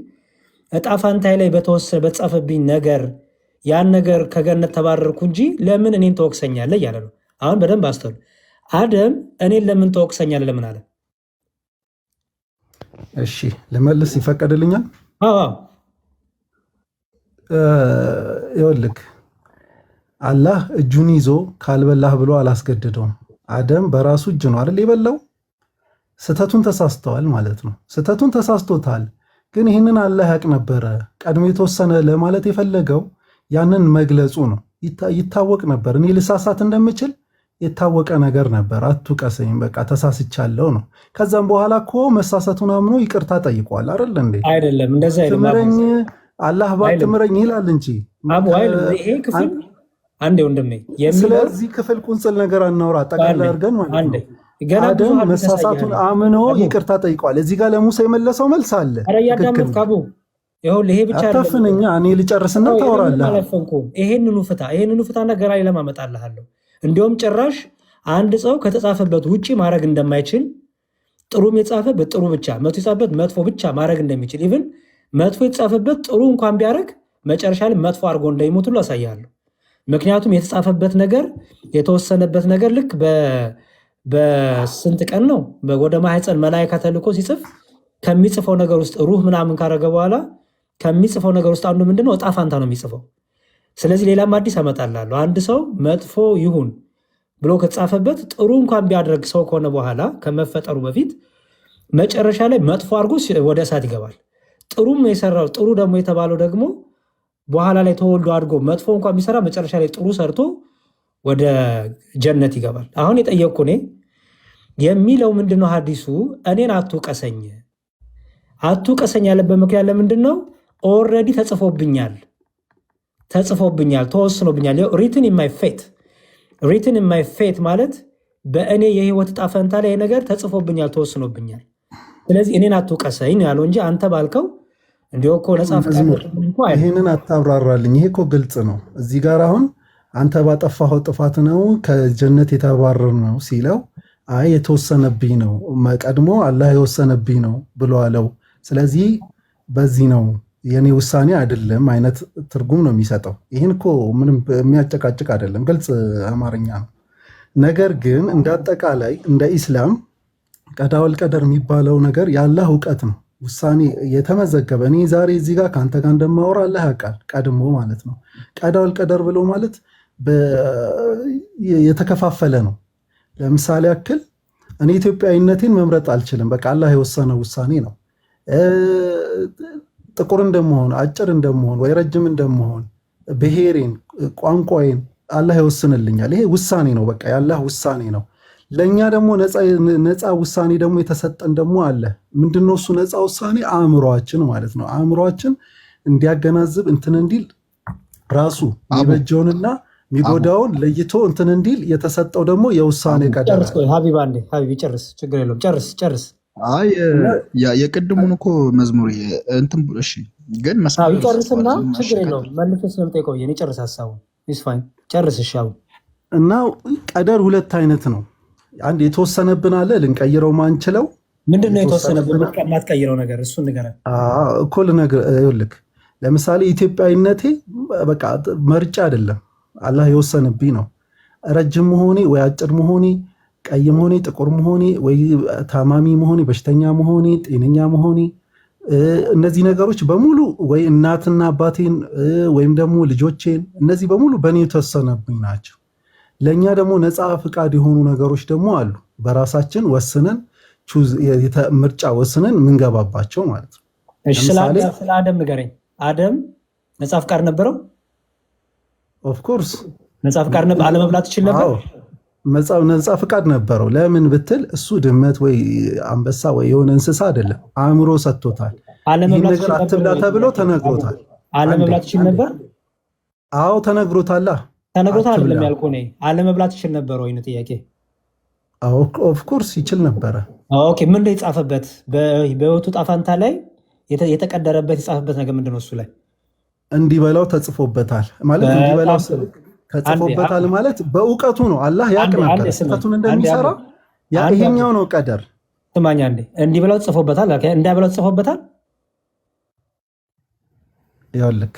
G: እጣ ፋንታይ ላይ በተጻፈብኝ ነገር ያን ነገር ከገነት ተባረርኩ እንጂ ለምን እኔን ተወቅሰኛለህ እያለ ነው። አሁን በደንብ አስተውል። አደም እኔን ለምን ተወቅሰኛለህ ለምን አለ?
F: እሺ ልመልስ ይፈቀድልኛል?
G: አዎ
F: ይኸውልህ አላህ እጁን ይዞ ካልበላህ ብሎ አላስገድደውም። አደም በራሱ እጅ ነው አይደል የበላው? ስተቱን ተሳስተዋል ማለት ነው። ስተቱን ተሳስቶታል፣ ግን ይህንን አላህ ያቅ ነበረ። ቀድሞ የተወሰነ ለማለት የፈለገው ያንን መግለጹ ነው። ይታወቅ ነበር፣ እኔ ልሳሳት እንደምችል የታወቀ ነገር ነበር። አትውቀሰኝ በቃ ተሳስቻለሁ ነው። ከዛም በኋላ እኮ መሳሳቱን አምኖ ይቅርታ ጠይቋል አይደል እንዴ?
G: አይደለም እንደዛ
F: ትምረኝ አላህ ባትምረኝ ይላል እንጂ
G: ይሄ ክፍል አንዴ ወንድሜ፣
F: ስለዚህ ክፍል ቁንጽል ነገር አናውራ ጠቅላላ አድርገን ማለት ነው። አደም መሳሳቱን አምኖ ይቅርታ ጠይቋል። እዚህ ጋር ለሙሳ የመለሰው መልስ አለ።
G: ይሄ ብቻ
F: አታፍንኛ፣ እኔ ልጨርስና ታወራለህ።
G: ይሄንኑ ፍታና ገራ ለማመጣልሃለሁ። እንዲሁም ጭራሽ አንድ ሰው ከተጻፈበት ውጪ ማድረግ እንደማይችል ጥሩም የጻፈበት ጥሩ ብቻ መጥፎ የጻፈበት መጥፎ ብቻ ማድረግ እንደሚችል ኢቭን መጥፎ የተጻፈበት ጥሩ እንኳን ቢያደርግ መጨረሻ ላይ መጥፎ አድርጎ እንደሚሞት ሁሉ አሳያለሁ። ምክንያቱም የተጻፈበት ነገር የተወሰነበት ነገር ልክ በስንት ቀን ነው ወደ ማህፀን መላእክት ተልኮ ሲጽፍ ከሚጽፈው ነገር ውስጥ ሩህ ምናምን ካረገ በኋላ ከሚጽፈው ነገር ውስጥ አንዱ ምንድነው? ዕጣ ፋንታ ነው የሚጽፈው። ስለዚህ ሌላም አዲስ አመጣላለሁ። አንድ ሰው መጥፎ ይሁን ብሎ ከተጻፈበት ጥሩ እንኳን ቢያደርግ ሰው ከሆነ በኋላ ከመፈጠሩ በፊት መጨረሻ ላይ መጥፎ አድርጎ ወደ እሳት ይገባል። ጥሩም የሰራው ጥሩ ደግሞ የተባለው ደግሞ በኋላ ላይ ተወልዶ አድጎ መጥፎ እንኳን ቢሰራ መጨረሻ ላይ ጥሩ ሰርቶ ወደ ጀነት ይገባል። አሁን የጠየቅኩ እኔ የሚለው ምንድነው? ሀዲሱ እኔን አትውቀሰኝ ያለበት ምክንያት ለምንድን ነው? ኦልሬዲ ተጽፎብኛል፣ ተወስኖብኛል። ሪትን ኢን ማይ ፌት ማለት በእኔ የህይወት ዕጣ ፈንታ ላይ ነገር ተጽፎብኛል፣ ተወስኖብኛል። ስለዚህ እኔን አትውቀሰኝ ያለው እንጂ አንተ ባልከው እንዲሁ እኮ ነጻ ፈቃድ
F: ይሄንን አታብራራልኝ። ይሄ እኮ ግልጽ ነው። እዚህ ጋር አሁን አንተ ባጠፋኸው ጥፋት ነው ከጀነት የተባረር ነው ሲለው አይ የተወሰነብኝ ነው ቀድሞ አላህ የወሰነብኝ ነው ብሎ አለው። ስለዚህ በዚህ ነው የኔ ውሳኔ አይደለም አይነት ትርጉም ነው የሚሰጠው። ይህን እኮ ምንም የሚያጨቃጭቅ አይደለም፣ ግልጽ አማርኛ ነው። ነገር ግን እንደ አጠቃላይ እንደ ኢስላም ቀዳወል ቀደር የሚባለው ነገር የአላህ እውቀት ነው፣ ውሳኔ የተመዘገበ። እኔ ዛሬ እዚህ ጋር ከአንተ ጋር እንደማወራ አላህ ያውቃል ቀድሞ ማለት ነው። ቀዳወል ቀደር ብሎ ማለት የተከፋፈለ ነው። ለምሳሌ ያክል እኔ ኢትዮጵያዊነቴን መምረጥ አልችልም። በቃ አላህ የወሰነው ውሳኔ ነው። ጥቁር እንደመሆን አጭር እንደመሆን ወይ ረጅም እንደመሆን ብሔሬን፣ ቋንቋዬን አላህ ይወስንልኛል። ይሄ ውሳኔ ነው፣ በቃ የአላህ ውሳኔ ነው። ለእኛ ደግሞ ነፃ ውሳኔ ደግሞ የተሰጠን ደግሞ አለ። ምንድነው እሱ ነፃ ውሳኔ? አእምሯችን ማለት ነው። አእምሯችን እንዲያገናዝብ እንትን እንዲል ራሱ የሚበጀውንና የሚጎዳውን ለይቶ እንትን እንዲል የተሰጠው ደግሞ የውሳኔ ቀደር።
G: ሀቢብ ጨርስ፣ ችግር የለውም ጨርስ።
J: አይ የቅድሙን እኮ መዝሙር እንትን እሺ፣ ግን
G: ጨርስና ችግር የለውም መልሶ ስለምጠይቀው የኔ ጨርስ ሀሳቡን ይስፋኝ ጨርስ። እሻው
F: እና ቀደር ሁለት አይነት ነው። አንድ የተወሰነብን አለ ልንቀይረው ማንችለው።
G: ምንድነው የተወሰነብን ማትቀይረው ነገር? እሱን ንገረን
F: እኮ ልነግርህ። ለምሳሌ ኢትዮጵያዊነቴ በቃ መርጫ አይደለም፣ አላህ የወሰነብኝ ነው። ረጅም መሆኔ ወይ አጭር መሆኔ፣ ቀይ መሆኔ፣ ጥቁር መሆኔ፣ ወይ ታማሚ መሆኔ፣ በሽተኛ መሆኔ፣ ጤነኛ መሆኔ እነዚህ ነገሮች በሙሉ ወይ እናትና አባቴን ወይም ደግሞ ልጆቼን እነዚህ በሙሉ በእኔ የተወሰነብኝ ናቸው። ለእኛ ደግሞ ነፃ ፍቃድ የሆኑ ነገሮች ደግሞ አሉ። በራሳችን ወስነን ምርጫ ወስነን ምንገባባቸው ማለት ነው።
G: ስለ አደም ንገረኝ። አደም ነፃ ፍቃድ ነበረው?
F: ኦፍኮርስ
G: ነፃ ፍቃድ ነበር። አለመብላት ይችል ነበር?
F: ነፃ ፍቃድ ነበረው። ለምን ብትል እሱ ድመት ወይ አንበሳ ወይ የሆነ እንስሳ አይደለም፣ አእምሮ ሰጥቶታል። ይህ ነገር አትብላ ተብሎ ተነግሮታል።
G: አለመብላት ይችል ነበር?
F: አዎ ተነግሮታል።
G: ተነግሮታል አይደለም ያልኩህ እኔ። አለመብላት ይችል ነበር ወይ ነው ጥያቄ?
F: ኦፍኮርስ ይችል ነበረ።
G: ኦኬ ምን ላይ የጻፈበት በህይወቱ ጣፋንታ ላይ የተቀደረበት የጻፈበት ነገር ምንድነው? እሱ ላይ
F: እንዲበላው ተጽፎበታል ማለት እንዲበላው ተጽፎበታል ማለት በእውቀቱ ነው። አላህ ያቅ ነበር ስህተቱን እንደሚሰራ። ይሄኛው ነው ቀደር።
G: ስማኝ አንዴ፣ እንዲበላው ተጽፎበታል፣ እንዳይበላው ተጽፎበታል።
F: ይኸውልህ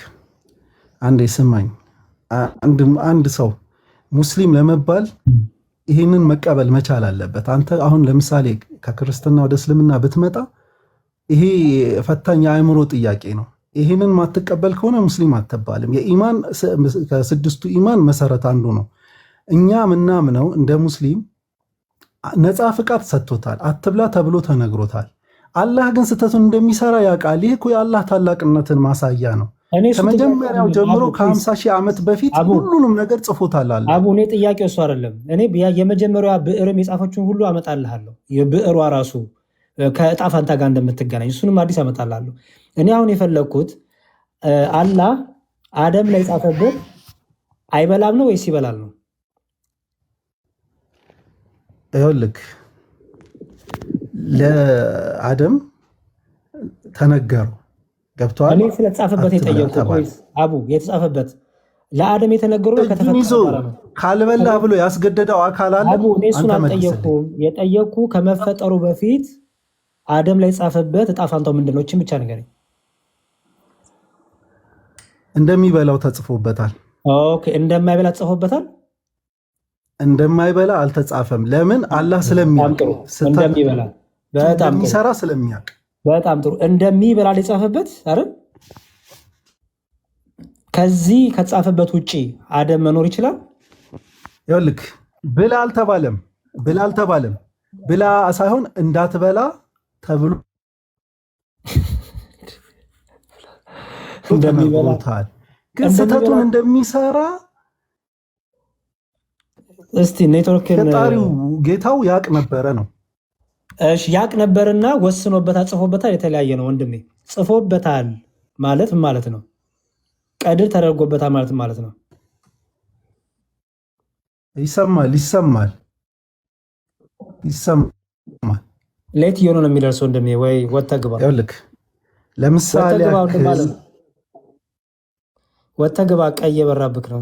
F: አንዴ ስማኝ፣ አንድ ሰው ሙስሊም ለመባል ይህንን መቀበል መቻል አለበት። አንተ አሁን ለምሳሌ ከክርስትና ወደ እስልምና ብትመጣ ይሄ ፈታኝ የአእምሮ ጥያቄ ነው። ይህንን ማትቀበል ከሆነ ሙስሊም አትባልም። የኢማን ከስድስቱ ኢማን መሰረት አንዱ ነው። እኛ ምናምነው እንደ ሙስሊም ነፃ ፍቃድ ሰጥቶታል፣ አትብላ ተብሎ ተነግሮታል። አላህ ግን ስህተቱን እንደሚሰራ ያውቃል። ይህ እኮ የአላህ ታላቅነትን ማሳያ ነው። ከመጀመሪያው ጀምሮ ከ50 ሺህ ዓመት በፊት ሁሉንም ነገር ጽፎታል አለ።
G: አቡ እኔ ጥያቄው እሱ አይደለም። እኔ የመጀመሪያዋ ብዕርም የጻፈችውን ሁሉ አመጣልሃለሁ። የብዕሯ ራሱ ከዕጣ ፈንታ ጋር እንደምትገናኝ እሱንም አዲስ አመጣልሃለሁ። እኔ አሁን የፈለግኩት አላህ አደም ላይ ጻፈበት አይበላም ነው ወይስ ይበላል ነው?
F: ይኸውልህ ለአደም ተነገረው። ገብቶሃል?
G: እኔ ስለተጻፈበት የጠየቁት አቡ የተጻፈበት ለአደም የተነገረው
F: ካልበላ ብሎ ያስገደደው አካል አለ?
G: አቡ እኔ እሱን አልጠየኩም። የጠየቁ ከመፈጠሩ በፊት አደም ላይ ጻፈበት ዕጣ ፈንታው ምንድነው? እቺን ብቻ ንገረኝ።
F: እንደሚበላው ተጽፎበታል።
G: ኦኬ እንደማይበላ ተጽፎበታል?
F: እንደማይበላ አልተጻፈም። ለምን? አላህ ስለሚያውቅ
G: እንደሚበላ በጣም
F: የሚሰራ ስለሚያውቅ።
G: በጣም ጥሩ። እንደሚበላ የጻፈበት አይደል? ከዚህ ከተጻፈበት ውጪ አደም መኖር ይችላል?
F: ይኸውልህ ብላ አልተባለም። ብላ ሳይሆን እንዳትበላ ተብሎ እንደሚበላታል። ግን ስህተቱን እንደሚሰራ
G: እስቲ ኔትወርክን
F: ፈጣሪው ጌታው ያቅ ነበረ ነው።
G: እሺ ያቅ ነበርና ወስኖበታል፣ ጽፎበታል። የተለያየ ነው ወንድሜ። ጽፎበታል ማለት ምን ማለት ነው? ቀድር ተደርጎበታል ማለት ነው።
F: ይሰማል።
G: ሌት እየሆነ ነው የሚደርሰው ወንድሜ። ወይ ወጥተህ ግባ።
F: ይኸውልህ ለምሳሌ
G: ወጥተህ ግባ፣ ቀይ የበራብክ ነው።